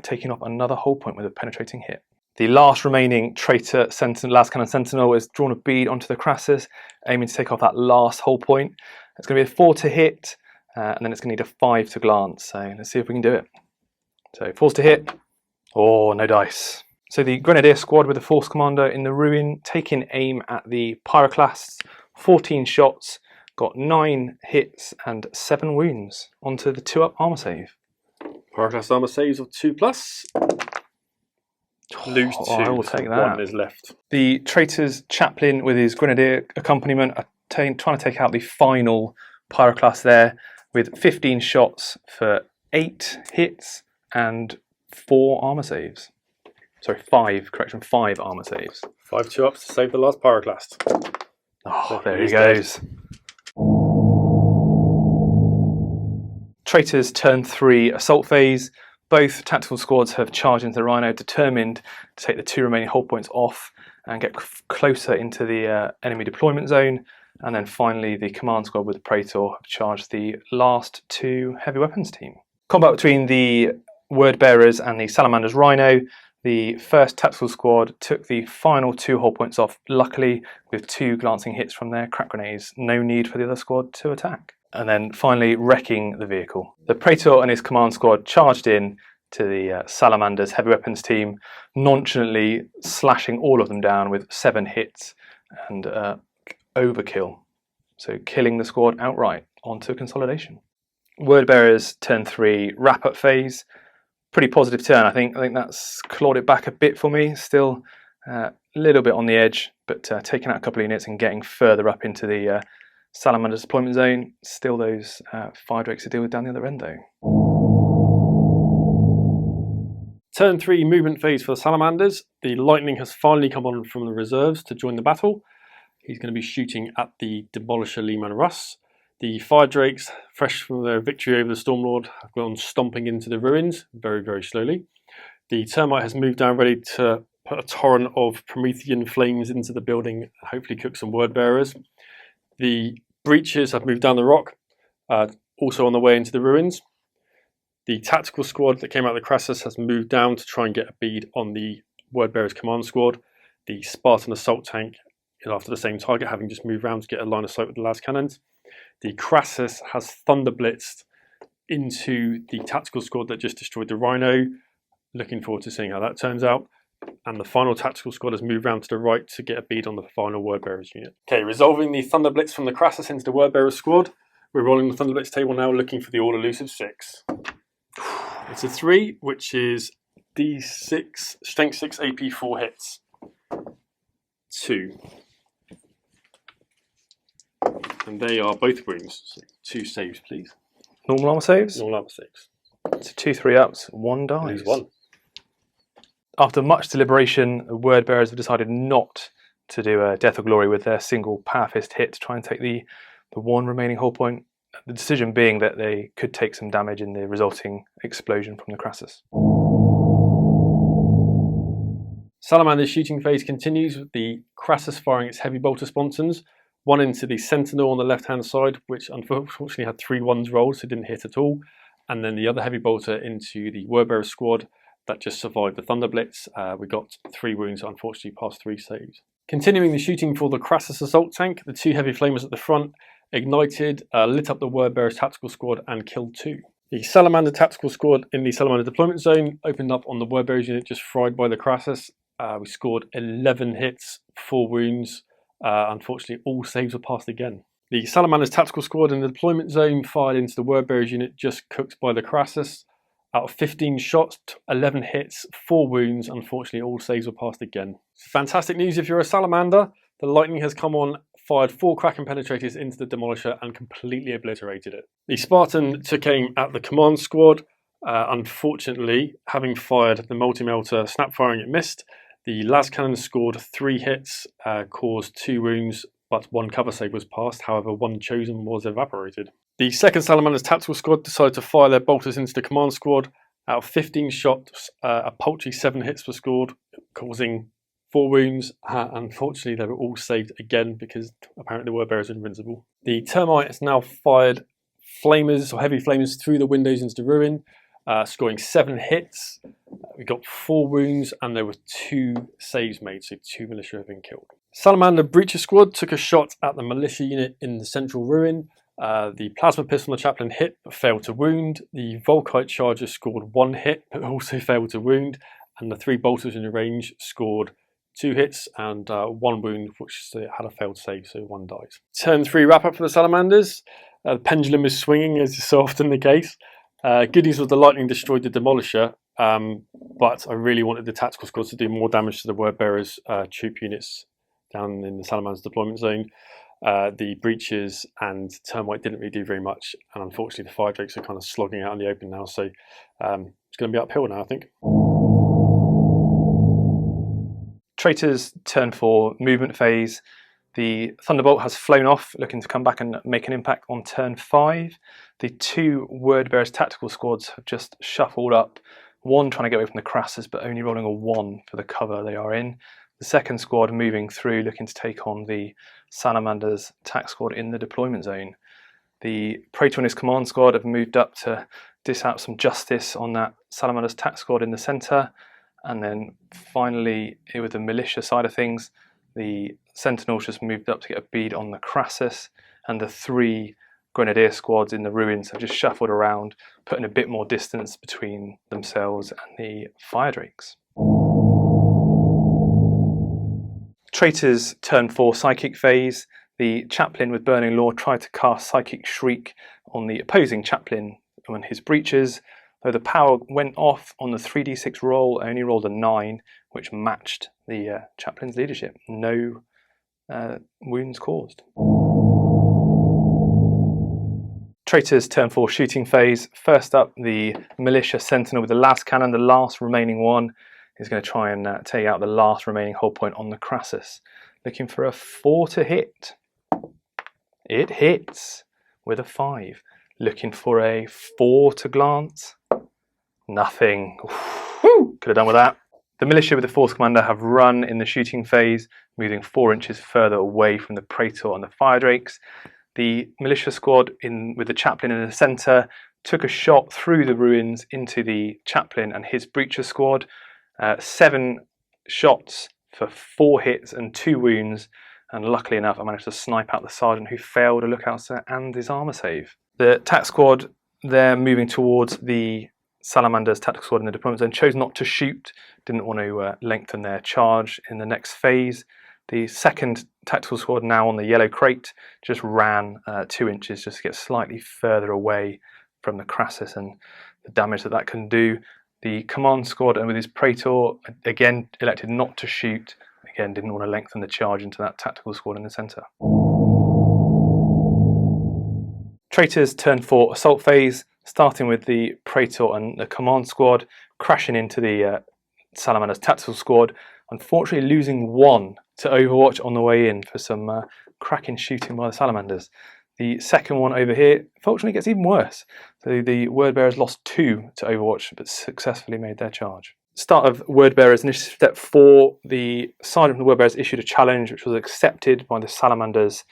taking off another hull point with a penetrating hit. The last remaining Traitor last cannon Sentinel has drawn a bead onto the Crassus, aiming to take off that last hull point. It's going to be a 4 to hit, and then it's going to need a 5 to glance. So let's see if we can do it. So 4 to hit. Oh, no dice. So the Grenadier squad with the Force Commander in the ruin, taking aim at the Pyroclasts. 14 shots, got 9 hits and 7 wounds. Onto the 2-up armor save. Pyroclast armor saves of 2+. Lose 2. I will take that. 1 is left. The Traitor's chaplain with his Grenadier accompaniment are trying to take out the final Pyroclast there with 15 shots for 8 hits and 4 armor saves. Sorry, 5 armor saves. 5 2-ups to save the last Pyroclast. Oh, there he goes. Traitors turn 3 assault phase. Both tactical squads have charged into the Rhino, determined to take the 2 remaining hold points off and get closer into the enemy deployment zone. And then finally, the command squad with the Praetor have charged the last 2 heavy weapons team. Combat between the Word Bearers and the Salamanders Rhino. The first tactical squad took the final 2 hold points off, luckily, with 2 glancing hits from their crack grenades. No need for the other squad to attack. And then finally wrecking the vehicle. The Praetor and his command squad charged in to the Salamanders heavy weapons team, nonchalantly slashing all of them down with 7 hits and overkill. So killing the squad outright. Onto consolidation. Word Bearers turn 3 wrap up phase. Pretty positive turn. I think that's clawed it back a bit for me. Still a little bit on the edge, but taking out a couple of units and getting further up into the Salamander's deployment zone. Still those 5 drakes to deal with down the other end though. Turn 3 movement phase for the Salamanders. The Lightning has finally come on from the reserves to join the battle. He's going to be shooting at the Demolisher Lehman Russ. The 5 drakes, fresh from their victory over the Stormlord, have gone stomping into the ruins very, very slowly. The Termite has moved down ready to put a torrent of Promethean flames into the building and hopefully cook some Word Bearers. The Breaches have moved down the rock, also on the way into the ruins. The tactical squad that came out of the Crassus has moved down to try and get a bead on the Word Bearers command squad. The Spartan assault tank is after the same target, having just moved around to get a line of sight with the las cannons. The Crassus has thunder blitzed into the tactical squad that just destroyed the Rhino. Looking forward to seeing how that turns out. And the final tactical squad has moved round to the right to get a bead on the final Word Bearers unit. Okay, resolving the thunder blitz from the Crassus into the Word Bearers squad. We're rolling the thunder blitz table now, looking for the all elusive 6. It's a 3, which is D6, strength 6, AP 4 hits. 2. And they are both wounds. So 2 saves, please. Normal armor saves? Normal armor saves. So 2 3-ups, 1 dies. Lose 1. After much deliberation, the Word Bearers have decided not to do a Death or Glory with their single Power Fist hit to try and take the 1 remaining hull point. The decision being that they could take some damage in the resulting explosion from the Crassus. Salamander's shooting phase continues with the Crassus firing its heavy bolter sponsons. 1 into the Sentinel on the left-hand side, which unfortunately had 3 1s rolled, so didn't hit at all. And then the other heavy bolter into the Word Bearer squad that just survived the Thunder Blitz. We got 3 wounds, unfortunately past 3 saves. Continuing the shooting for the Crassus assault tank, the 2 heavy flamers at the front ignited, lit up the Word Bearers tactical squad and killed 2. The Salamander tactical squad in the Salamander deployment zone opened up on the Word Bearers unit just fried by the Crassus. We scored 11 hits, 4 wounds. Unfortunately, all saves were passed again. The Salamander's tactical squad in the deployment zone fired into the Word Bearers unit just cooked by the Crassus. Out of 15 shots, 11 hits, 4 wounds. Unfortunately, all saves were passed again. Fantastic news if you're a Salamander. The Lightning has come on, fired 4 Kraken penetrators into the Demolisher and completely obliterated it. The Spartan took aim at the command squad. Unfortunately, having fired the multi-melter snap firing, it missed. The las cannon scored 3 hits, caused 2 wounds, but 1 cover save was passed. However, 1 chosen was evaporated. The second Salamander's tactical squad decided to fire their bolters into the command squad. Out of 15 shots, a paltry 7 hits were scored, causing 4 wounds. Unfortunately, they were all saved again because apparently the Word Bearers are invincible. The Termite has now fired flamers or heavy flamers through the windows into the ruin, scoring 7 hits. We got 4 wounds and there were 2 saves made, so 2 militia have been killed. Salamander Breacher Squad took a shot at the militia unit in the central ruin. The plasma pistol on the chaplain hit but failed to wound. The Volkite charger scored 1 hit but also failed to wound. And the 3 bolters in the range scored 2 hits and 1 wound, which had a failed save, so 1 dies. Turn 3 wrap up for the Salamanders. The pendulum is swinging, as is so often the case. Good news was the Lightning destroyed the Demolisher, but I really wanted the tactical squads to do more damage to the Word Bearers troop units down in the Salamander's deployment zone. The Breaches and Termite didn't really do very much, and unfortunately the 5 drakes are kind of slogging out in the open now, so it's going to be uphill now, I think. Traitors turn 4 movement phase. The Thunderbolt has flown off, looking to come back and make an impact on turn 5. The 2 Wordbearers tactical squads have just shuffled up, one trying to get away from the Crassus, but only rolling a 1 for the cover they are in. The second squad moving through, looking to take on the Salamanders tac squad in the deployment zone. The Praetor and his command squad have moved up to dish out some justice on that Salamanders tac squad in the centre. And then finally, with the militia side of things, the Sentinels just moved up to get a bead on the Crassus, and the 3 Grenadier squads in the ruins have just shuffled around, putting a bit more distance between themselves and the Fire Drakes. Traitors turn 4 Psychic phase. The Chaplain with Burning Law tried to cast Psychic Shriek on the opposing Chaplain on his breaches, though the power went off on the 3d6 roll, only rolled a 9, which matched the Chaplain's leadership. No wounds caused. Traitors turn 4 Shooting phase. First up, the Militia Sentinel with the last cannon, the last remaining one, is going to try and take out the last remaining hull point on the Crassus. Looking for a 4 to hit. It hits with a 5. Looking for a 4 to glance. Nothing. Woo! Could have done with that. The Militia with the Force Commander have run in the shooting phase, moving 4 inches further away from the Praetor and the Fire Drakes. The Militia squad with the Chaplain in the centre took a shot through the ruins into the Chaplain and his Breacher squad. 7 shots for 4 hits and 2 wounds, and luckily enough I managed to snipe out the Sergeant, who failed a lookout set and his armour save. The tac squad, they're moving towards the Salamanders tactical squad in the deployment zone, chose not to shoot, didn't want to lengthen their charge in the next phase. The second tactical squad, now on the yellow crate, just ran 2 inches just to get slightly further away from the Crassus and the damage that can do. The command squad, and with his Praetor, again elected not to shoot, again didn't want to lengthen the charge into that tactical squad in the centre. Traitors turn 4 assault phase, starting with the Praetor and the command squad, crashing into the Salamanders tactical squad, unfortunately losing 1 to Overwatch on the way in for some cracking shooting by the Salamanders. The second one over here, fortunately, gets even worse. So the Wordbearers lost 2 to Overwatch, but successfully made their charge. Start of Wordbearers initiative step 4, the Sergeant from the Wordbearers issued a challenge which was accepted by the Salamanders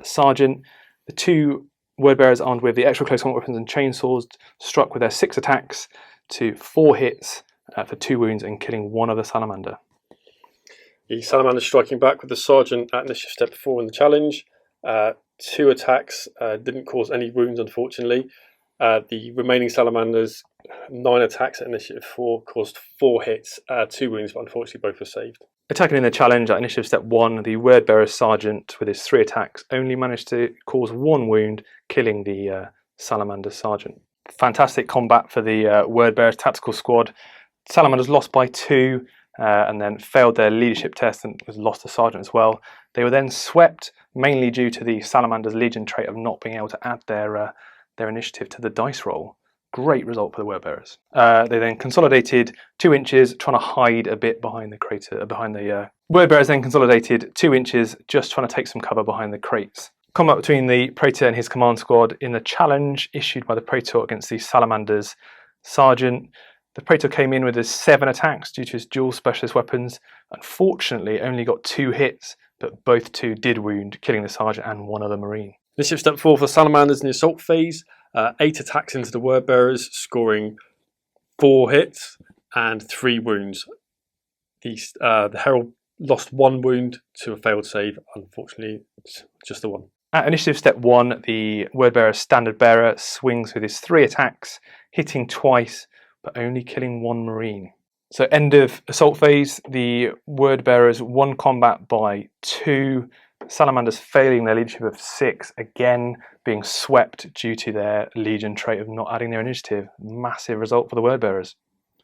Sergeant. The 2 Wordbearers armed with the extra close combat weapons and chainsaws struck with their 6 attacks to 4 hits for 2 wounds and killing 1 other Salamander. The Salamanders striking back with the Sergeant at initiative step 4 in the challenge. 2 attacks didn't cause any wounds, unfortunately. The remaining Salamanders, 9 attacks at initiative 4, caused 4 hits, 2 wounds, but unfortunately both were saved. Attacking in the challenge at initiative step 1, the Wordbearer Sergeant with his 3 attacks only managed to cause 1 wound, killing the Salamander Sergeant. Fantastic combat for the Wordbearers tactical squad. Salamanders lost by 2 and then failed their leadership test and was lost to Sergeant as well. They were then swept, mainly due to the Salamanders Legion trait of not being able to add their initiative to the dice roll. Great result for the Wordbearers. They then consolidated 2 inches, trying to hide a bit behind the crater. Wordbearers then consolidated 2 inches, just trying to take some cover behind the crates. Combat between the Praetor and his command squad in the challenge issued by the Praetor against the Salamanders Sergeant. The Praetor came in with his 7 attacks due to his dual specialist weapons. Unfortunately, only got 2 hits, but both 2 did wound, killing the Sergeant and 1 other Marine. Initiative step 4 for Salamanders in the assault phase. 8 attacks into the Wordbearers, scoring 4 hits and 3 wounds. The Herald lost 1 wound to a failed save. Unfortunately, it's just the 1. At initiative step 1, the Wordbearer's standard bearer swings with his 3 attacks, hitting twice, but only killing 1 Marine. So end of assault phase, the Wordbearers won combat by 2, Salamanders failing their leadership of 6, again being swept due to their Legion trait of not adding their initiative. Massive result for the Wordbearers.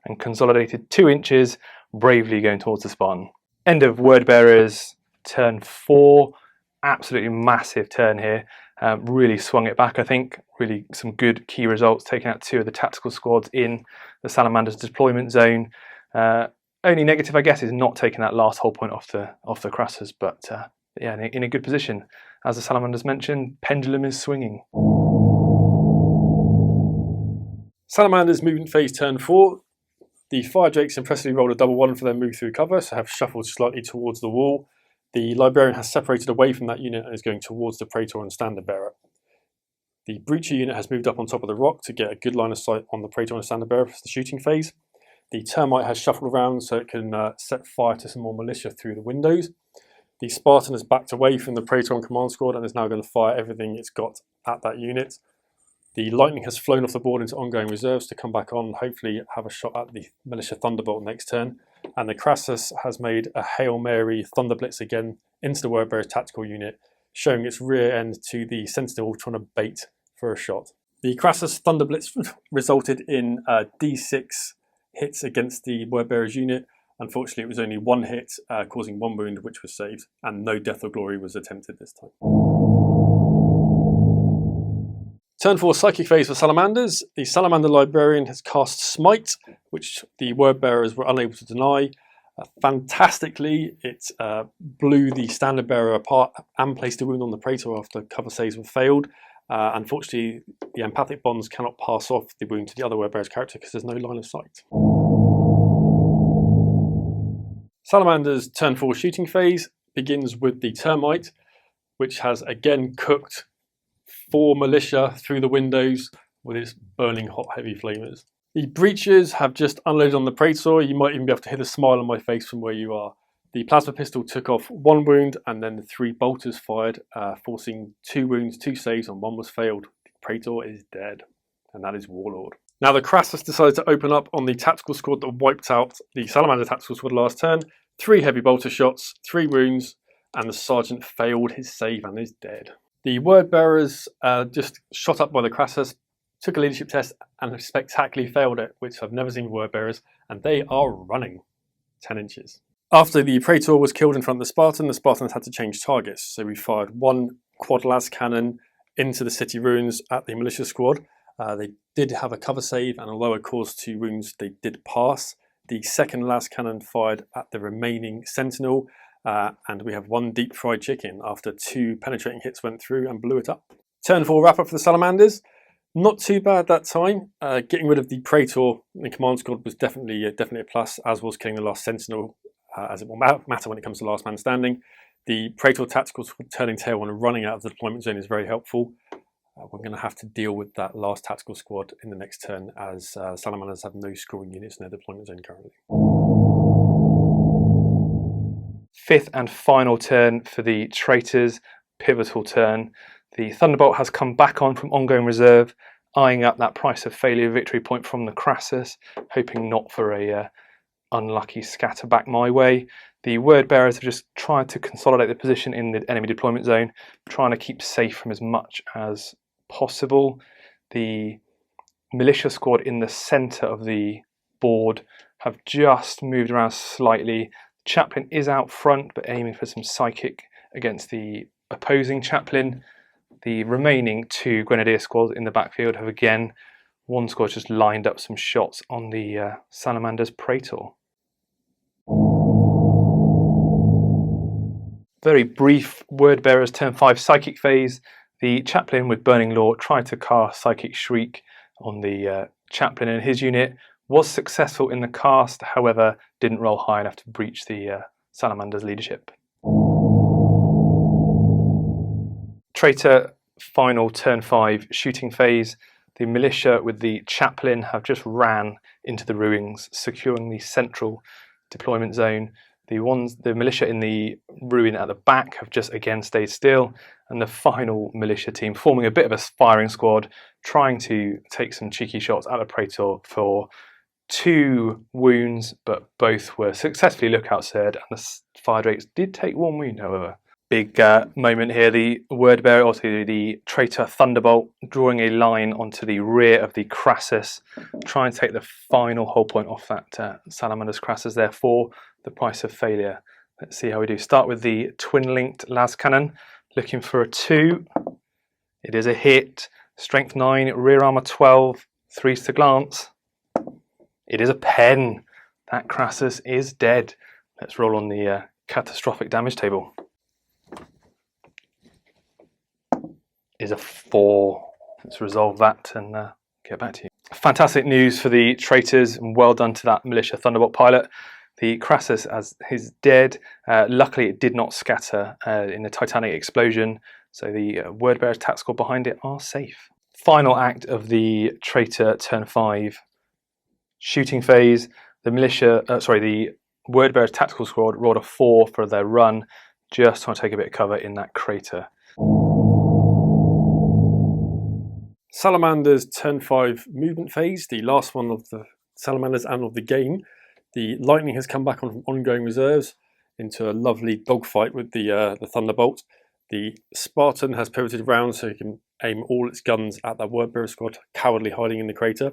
And consolidated 2 inches, bravely going towards the Spartan. End of Wordbearers, turn 4, absolutely massive turn here. Really swung it back, I think. Really some good key results, taking out 2 of the tactical squads in the Salamanders deployment zone. Only negative, I guess, is not taking that last whole point off the Crassus, but But yeah, in a good position. As the Salamanders mentioned, pendulum is swinging. Salamanders movement phase turn 4. The Fire Drakes impressively rolled a double 1 for their move through cover, so have shuffled slightly towards the wall. The Librarian has separated away from that unit and is going towards the Praetor and Standard Bearer. The Breacher unit has moved up on top of the rock to get a good line of sight on the Praetor and Standard Bearer for the shooting phase. The Termite has shuffled around so it can set fire to some more militia through the windows. The Spartan has backed away from the Praetor and Command Squad and is now going to fire everything it's got at that unit. The Lightning has flown off the board into ongoing reserves to come back on and hopefully have a shot at the Militia Thunderbolt next turn. And the Crassus has made a Hail Mary Thunder Blitz again into the Wordbearer's tactical unit, showing its rear end to the Sentinel trying to bait for a shot. The Crassus Thunder Blitz resulted in D6 hits against the Wordbearer's unit. Unfortunately, it was only 1 hit, causing 1 wound, which was saved, and no death or glory was attempted this time. Turn 4 Psychic phase for Salamanders. The Salamander Librarian has cast Smite, which the Wordbearers were unable to deny. Fantastically, it blew the Standard Bearer apart and placed a wound on the Praetor after cover saves were failed. Unfortunately, the empathic bonds cannot pass off the wound to the other Wordbearer's character because there's no line of sight. Salamander's turn 4 shooting phase begins with the Termite, which has again cooked 4 militia through the windows with its burning hot heavy flamers. The Breachers have just unloaded on the Praetor. You might even be able to hit a smile on my face from where you are. The Plasma Pistol took off 1 wound and then 3 bolters fired, forcing 2 wounds, 2 saves, and 1 was failed. The Praetor is dead, and that is Warlord. Now the Crassus decided to open up on the tactical squad that wiped out the Salamander tactical squad last turn. 3 heavy bolter shots, 3 wounds, and the Sergeant failed his save and is dead. The Wordbearers just shot up by the Crassus, took a leadership test and spectacularly failed it, which I've never seen with Wordbearers, and they are running 10 inches. After the Praetor was killed in front of the Spartans had to change targets, so we fired 1 quad las cannon into the city ruins at the militia squad. They did have a cover save, and although it caused 2 wounds, they did pass. The second las cannon fired at the remaining sentinel, and we have 1 deep fried chicken after 2 penetrating hits went through and blew it up. Turn 4 wrap up for the Salamanders. Not too bad that time. Getting rid of the Praetor in command squad was definitely a plus, as was killing the last sentinel, as it will matter when it comes to last man standing. The Praetor tactical squad turning tail and running out of the deployment zone is very helpful. We're going to have to deal with that last tactical squad in the next turn, as Salamanders have no scoring units in their deployment zone currently. 5th and final turn for the Traitors, pivotal turn. The Thunderbolt has come back on from ongoing reserve, eyeing up that price of failure victory point from the Crassus, hoping not for a unlucky scatter back my way. The Wordbearers have just tried to consolidate the position in the enemy deployment zone, trying to keep safe from as much as possible. The militia squad in the centre of the board have just moved around slightly. Chaplain is out front, but aiming for some psychic against the opposing chaplain. The remaining 2 Grenadier squads in the backfield have again, 1 squad just lined up some shots on the Salamander's Praetor. Very brief Wordbearers turn 5 psychic phase. The chaplain with Burning Law tried to cast Psychic Shriek on the chaplain and his unit. Was successful in the cast, however, didn't roll high enough to breach the Salamander's leadership. Traitor final turn 5 shooting phase. The militia with the chaplain have just ran into the ruins, securing the central deployment zone. The militia in the ruin at the back have just again stayed still, and the final militia team forming a bit of a firing squad, trying to take some cheeky shots at the Praetor for 2 wounds, but both were successfully lookout served, and the Fire Drakes did take 1 wound, however. Big moment here, the Wordbearer, also the Traitor Thunderbolt, drawing a line onto the rear of the Crassus, trying to take the final hull point off that Salamander's Crassus there for the price of failure. Let's see how we do. Start with the twin-linked las cannon, looking for a 2. It is a hit. Strength 9, rear armor 12, 3s to glance. It is a pen. That Crassus is dead. Let's roll on the catastrophic damage table. is a 4. Let's resolve that and get back to you. Fantastic news for the traitors, and well done to that militia Thunderbolt pilot. The Crassus is dead. Luckily, it did not scatter in the Titanic explosion, so the Wordbearers tactical behind it are safe. Final act of the traitor turn 5 shooting phase. The the Wordbearers tactical squad rolled a 4 for their run, just trying to take a bit of cover in that crater. Salamanders turn 5 movement phase, the last one of the Salamanders and of the game. The Lightning has come back on from ongoing reserves into a lovely dogfight with the Thunderbolt. The Spartan has pivoted around so he can aim all its guns at that Wordbearer squad cowardly hiding in the crater.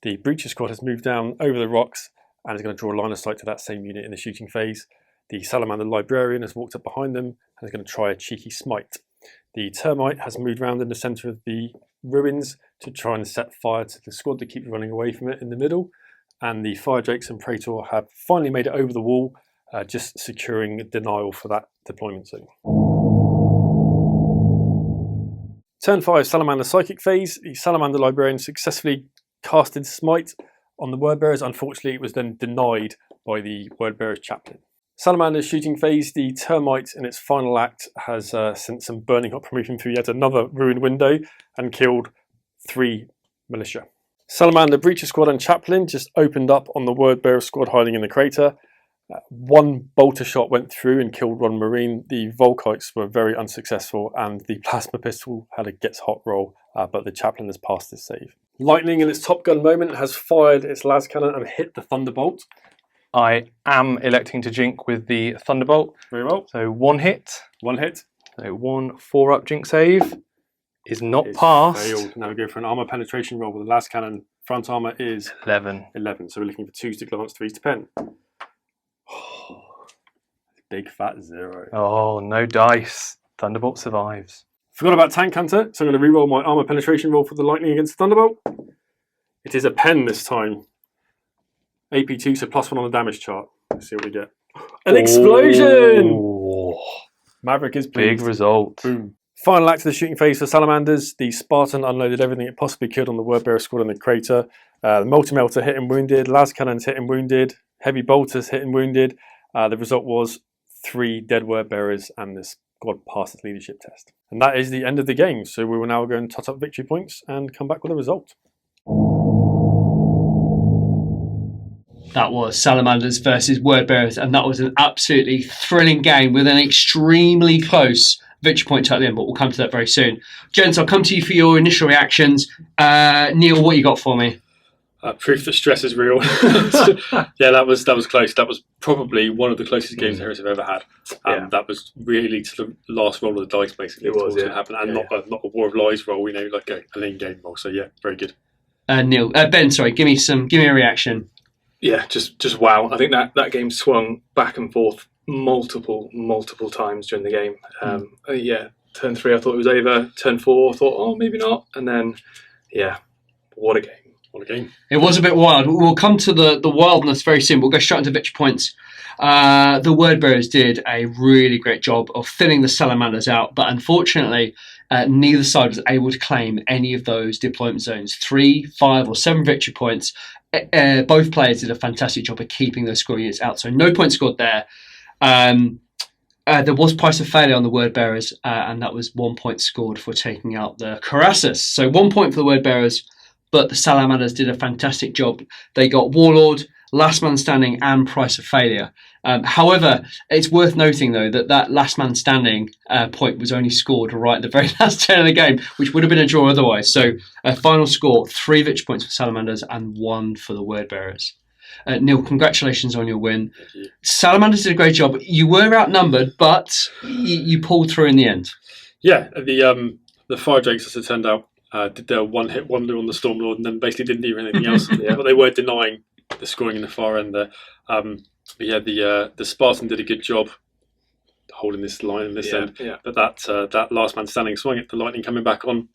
The Breacher squad has moved down over the rocks and is going to draw a line of sight to that same unit in the shooting phase. The Salamander Librarian has walked up behind them and is going to try a cheeky smite. The Termite has moved around in the centre of the ruins to try and set fire to the squad that keeps running away from it in the middle. And the Fire Drakes and Praetor have finally made it over the wall, just securing denial for that deployment zone. Turn 5 Salamander Psychic phase. The Salamander Librarian successfully casted Smite on the Wordbearers. Unfortunately, it was then denied by the Wordbearers Chaplain. Salamander's shooting phase, the Termite in its final act has sent some burning hot promotion through yet another ruined window and killed 3 militia. Salamander Breacher squad and Chaplain just opened up on the Wordbearer squad hiding in the crater. 1 bolter shot went through and killed 1 Marine. The Volkites were very unsuccessful and the plasma pistol had a gets hot roll, but the Chaplain has passed his save. Lightning in its Top Gun moment has fired its las cannon and hit the Thunderbolt. I am electing to jink with the Thunderbolt. Very well. So 1 hit. 1 hit. So 1 4-up jink save is not passed. Failed. Now we go for an armour penetration roll with the las cannon. Front armour is 11. 11. So we're looking for 2s to glance, 3s to pen. Big fat 0. Oh, no dice. Thunderbolt survives. Forgot about Tank Hunter, so I'm going to reroll my armour penetration roll for the Lightning against the Thunderbolt. It is a pen this time. AP2, so +1 on the damage chart. Let's see what we get. An explosion! Oh, Maverick is pleased. big result. Boom. Final act of the shooting phase for Salamanders. The Spartan unloaded everything it possibly could on the Wordbearer squad in the crater. The Multi-Melter hit and wounded. Las Cannons hit and wounded. Heavy Bolters hit and wounded. The result was 3 dead Wordbearers and the squad passed its leadership test. And that is the end of the game. So we will now go and tot up victory points and come back with a result. That was Salamanders versus Wordbearers, and that was an absolutely thrilling game with an extremely close victory point at the end, but we'll come to that very soon. Gents, I'll come to you for your initial reactions. Neil, what you got for me? Proof that stress is real. Yeah, that was close. That was probably one of the closest games the Heroes have ever had. That was really to the last roll of the dice, basically. It was, to happen, and not a War of Lies roll, like a lane game roll. So yeah, very good. Neil, Ben, sorry, give me a reaction. Yeah, just wow. I think that game swung back and forth multiple times during the game. Turn 3 I thought it was over. Turn 4 I thought, oh, maybe not. And then, what a game. What a game. It was a bit wild. We'll come to the wildness very soon. We'll go straight into victory points. The Wordbearers did a really great job of thinning the Salamanders out, but unfortunately, neither side was able to claim any of those deployment zones. 3, 5 or 7 victory points. Both players did a fantastic job of keeping those score units out, so no points scored there. There was price of failure on the Wordbearers, and that was 1 point scored for taking out the Crassus. So 1 point for the Wordbearers, but the Salamanders did a fantastic job. They got Warlord, Last Man Standing, and price of failure. However, it's worth noting, though, that Last Man Standing point was only scored right at the very last turn of the game, which would have been a draw otherwise. So a final score, 3 victory points for Salamanders and 1 for the Wordbearers. Neil, congratulations on your win. Salamanders did a great job. You were outnumbered, but you pulled through in the end. Yeah, the Fire Drakes, as it turned out, did their one-hit wonder on the Stormlord and then basically didn't do anything else. But they were denying the scoring in the far end there. The Spartan did a good job holding this line in this end. Yeah. But that Last Man Standing swung it, the Lightning coming back on,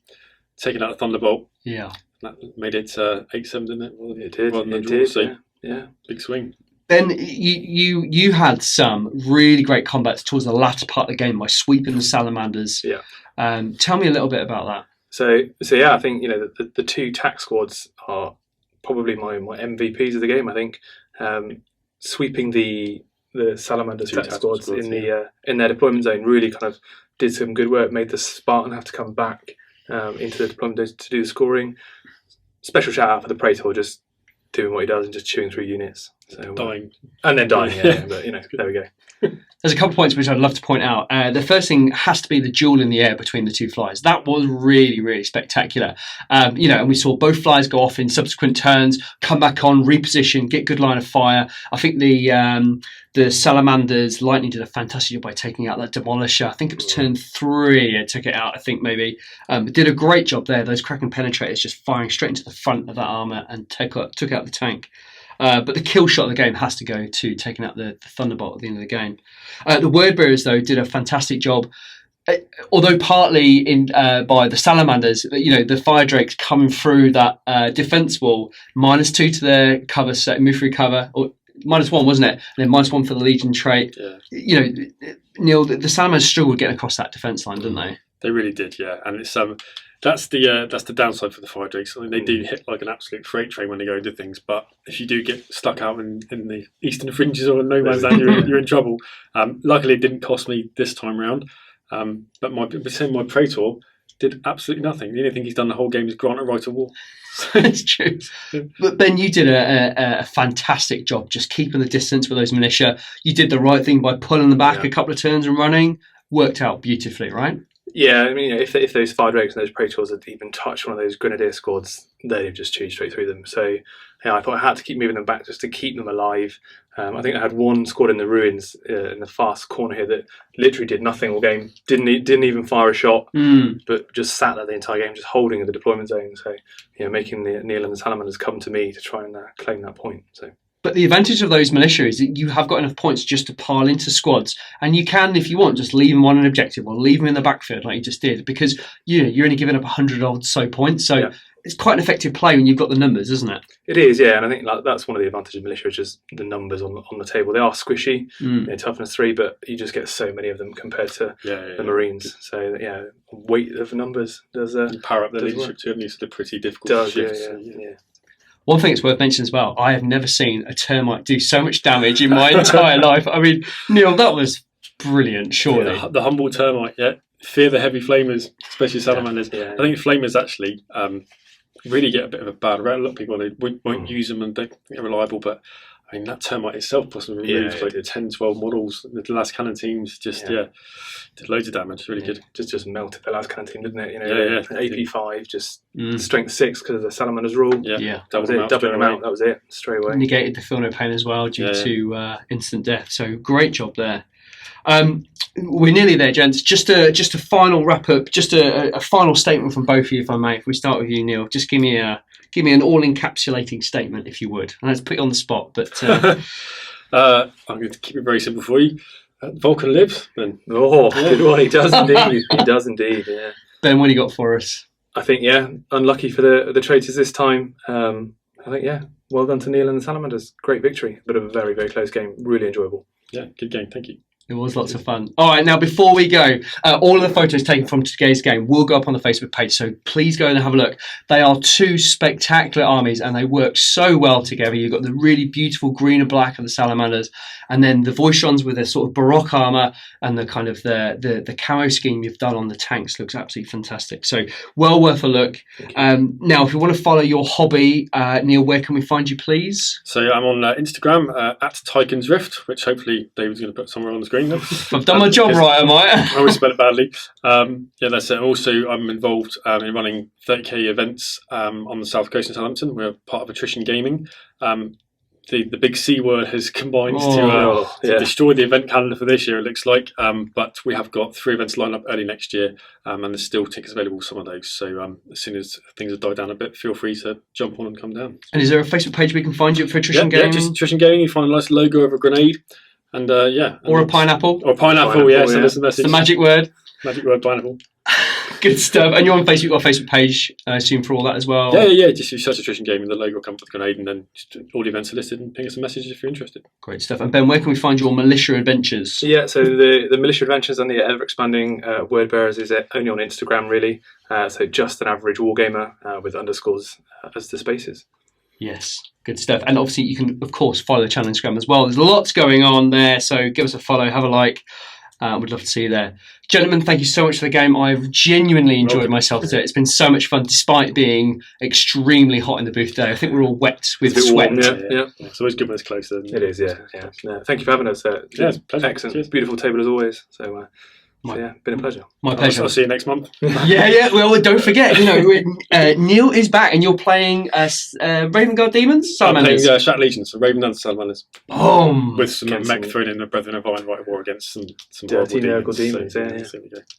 taking out the Thunderbolt. Yeah. That made it 8-7, didn't it? It did. Yeah, big swing. Ben, you had some really great combats towards the latter part of the game by sweeping the Salamanders. Yeah. Tell me a little bit about that. So yeah, I think the two tac squads are probably my MVPs of the game. I think sweeping the Salamanders tac squads in their deployment zone really kind of did some good work. Made the Spartan have to come back into the deployment zone to do the scoring. Special shout out for the Praetor, just doing what he does and just chewing through units. So, dying. And then dying, yeah. But, there we go. There's a couple of points which I'd love to point out. The first thing has to be the duel in the air between the two flyers. That was really, really spectacular. And we saw both flyers go off in subsequent turns, come back on, reposition, get good line of fire. I think the Salamanders Lightning did a fantastic job by taking out that Demolisher. I think it was turn 3 it took it out, I think maybe. Did a great job there. Those Kraken penetrators just firing straight into the front of that armour and took out the tank. But the kill shot of the game has to go to taking out the Thunderbolt at the end of the game. The Wordbearers, though, did a fantastic job. Although partly by the Salamanders, the Fire Drakes coming through that defence wall, -2 to their cover set, move through cover, or -1, wasn't it? And then -1 for the Legion trait. Yeah. Neil, the Salamanders struggled getting across that defence line, didn't they? They really did, yeah. And it's that's the downside for the Fire Drakes. I mean, they do hit like an absolute freight train when they go into things, but if you do get stuck out in the eastern fringes or no man's land, you're in trouble. Luckily, it didn't cost me this time round. But my Praetor did absolutely nothing. The only thing he's done the whole game is grant a right of war. It's true. But Ben, you did a fantastic job just keeping the distance with those militia. You did the right thing by pulling them back a couple of turns and running. Worked out beautifully, right? Yeah, I mean, if those Fire Drakes and those Praetors had even touched one of those Grenadier squads, they'd have just chewed straight through them. So, I thought I had to keep moving them back just to keep them alive. I think I had one squad in the ruins in the fast corner here that literally did nothing all game. Didn't even fire a shot, but just sat there the entire game, just holding the deployment zone. So, making the Neil and the Salamanders come to me to try and claim that point. So. But the advantage of those militia is that you have got enough points just to pile into squads, and you can, if you want, just leave them on an objective or leave them in the backfield like you just did, because you're only giving up 100 odd so points. So it's quite an effective play when you've got the numbers, isn't it? It is, yeah, and I think that's one of the advantages of militia, is just the numbers on the table. They are squishy, toughness 3, but you just get so many of them compared to the Marines. So weight of numbers does you power up the leadership too, and these are pretty difficult. Does, shifts. Yeah. One thing it's worth mentioning as well, I have never seen a termite do so much damage in my entire life. I mean, Neil, that was brilliant, surely. Yeah, the humble termite, fear the heavy flamers, especially salamanders. I think flamers actually really get a bit of a bad rap. A lot of people won't use them and they're reliable, but I mean, that termite itself possibly removed like 10, 12 models. The last cannon teams just did loads of damage. It's really good. Just melted the last cannon team, didn't it? AP5, just strength 6 because of the Salamanders rule. That was it. Doubling them out. That was it straight away. Negated the feel no pain as well due to instant death. So great job there. We're nearly there, gents. Just a final wrap up. Just a final statement from both of you, if I may. If we start with you, Neil, just give me an all-encapsulating statement, if you would. And let's put you on the spot, but I'm going to keep it very simple for you. Vulcan lives. Then. Good one. He does indeed. He does indeed. Yeah. Ben, what do you got for us? I think unlucky for the traitors this time. I think well done to Neil and the Salamanders. Great victory, but a very, very close game. Really enjoyable. Yeah, good game. Thank you. It was lots of fun. All right, now before we go, all of the photos taken from today's game will go up on the Facebook page, so please go and have a look. They are two spectacular armies and they work so well together. You've got the really beautiful green and black of the Salamanders, and then the Voistrons with their sort of Baroque armour, and the kind of the camo scheme you've done on the tanks looks absolutely fantastic. So well worth a look. Now, if you want to follow your hobby, Neil, where can we find you, please? So I'm on Instagram at Tychon's Rift, which hopefully David's going to put somewhere on the screen. I've done my job right, am I? I always spell it badly. That's it. Also, I'm involved in running 30k events on the south coast of Southampton. We're part of Attrition Gaming. The big C word has combined to destroy the event calendar for this year, it looks like. But we have got 3 events lined up early next year, and there's still tickets available for some of those. So as soon as things have died down a bit, feel free to jump on and come down. And is there a Facebook page we can find you for Attrition Gaming? Yeah, just Attrition Gaming. You find a nice logo of a grenade. And or a pineapple. Or pineapple, yeah. So that's the message. It's the magic word. Magic word, pineapple. Good stuff. And you're on Facebook, got a Facebook page, I assume, for all that as well? Yeah. Just use search attrition gaming, the logo will come with the grenade, and then just all the events are listed, and ping us a message if you're interested. Great stuff. And Ben, where can we find your militia adventures? Yeah, so the militia adventures and the ever expanding word bearers is only on Instagram, really. So just an average wargamer with underscores as the spaces. Yes, good stuff. And obviously you can, of course, follow the channel on Instagram as well. There's lots going on there, so give us a follow, have a like. We'd love to see you there. Gentlemen, thank you so much for the game. I've genuinely enjoyed myself today. It's been so much fun, despite being extremely hot in the booth today. I think we're all wet with sweat. Warm, yeah. It's always good when it's closer. It is, yeah. No, thank you for having us. It's a pleasure. Excellent. Cheers. Beautiful table as always. So, been a pleasure. My pleasure. I'll see you next month. Yeah. Well, don't forget, Neil is back, and you're playing Raven Guard Demons, Salamanders. I'm playing Shat Legions, so Raven and Salamanders. With some mech thrown in, the Brethren of Iron right war against some dirty horrible demons. So,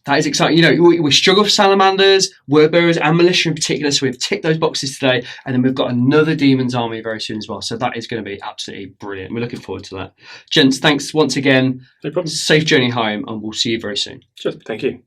that is exciting. We struggle for Salamanders, Word Bearers, and Militia in particular, so we've ticked those boxes today, and then we've got another Demons army very soon as well. So that is going to be absolutely brilliant. We're looking forward to that. Gents, thanks once again. No problem. Safe journey home, and we'll see you very soon. Cheers. Thank you.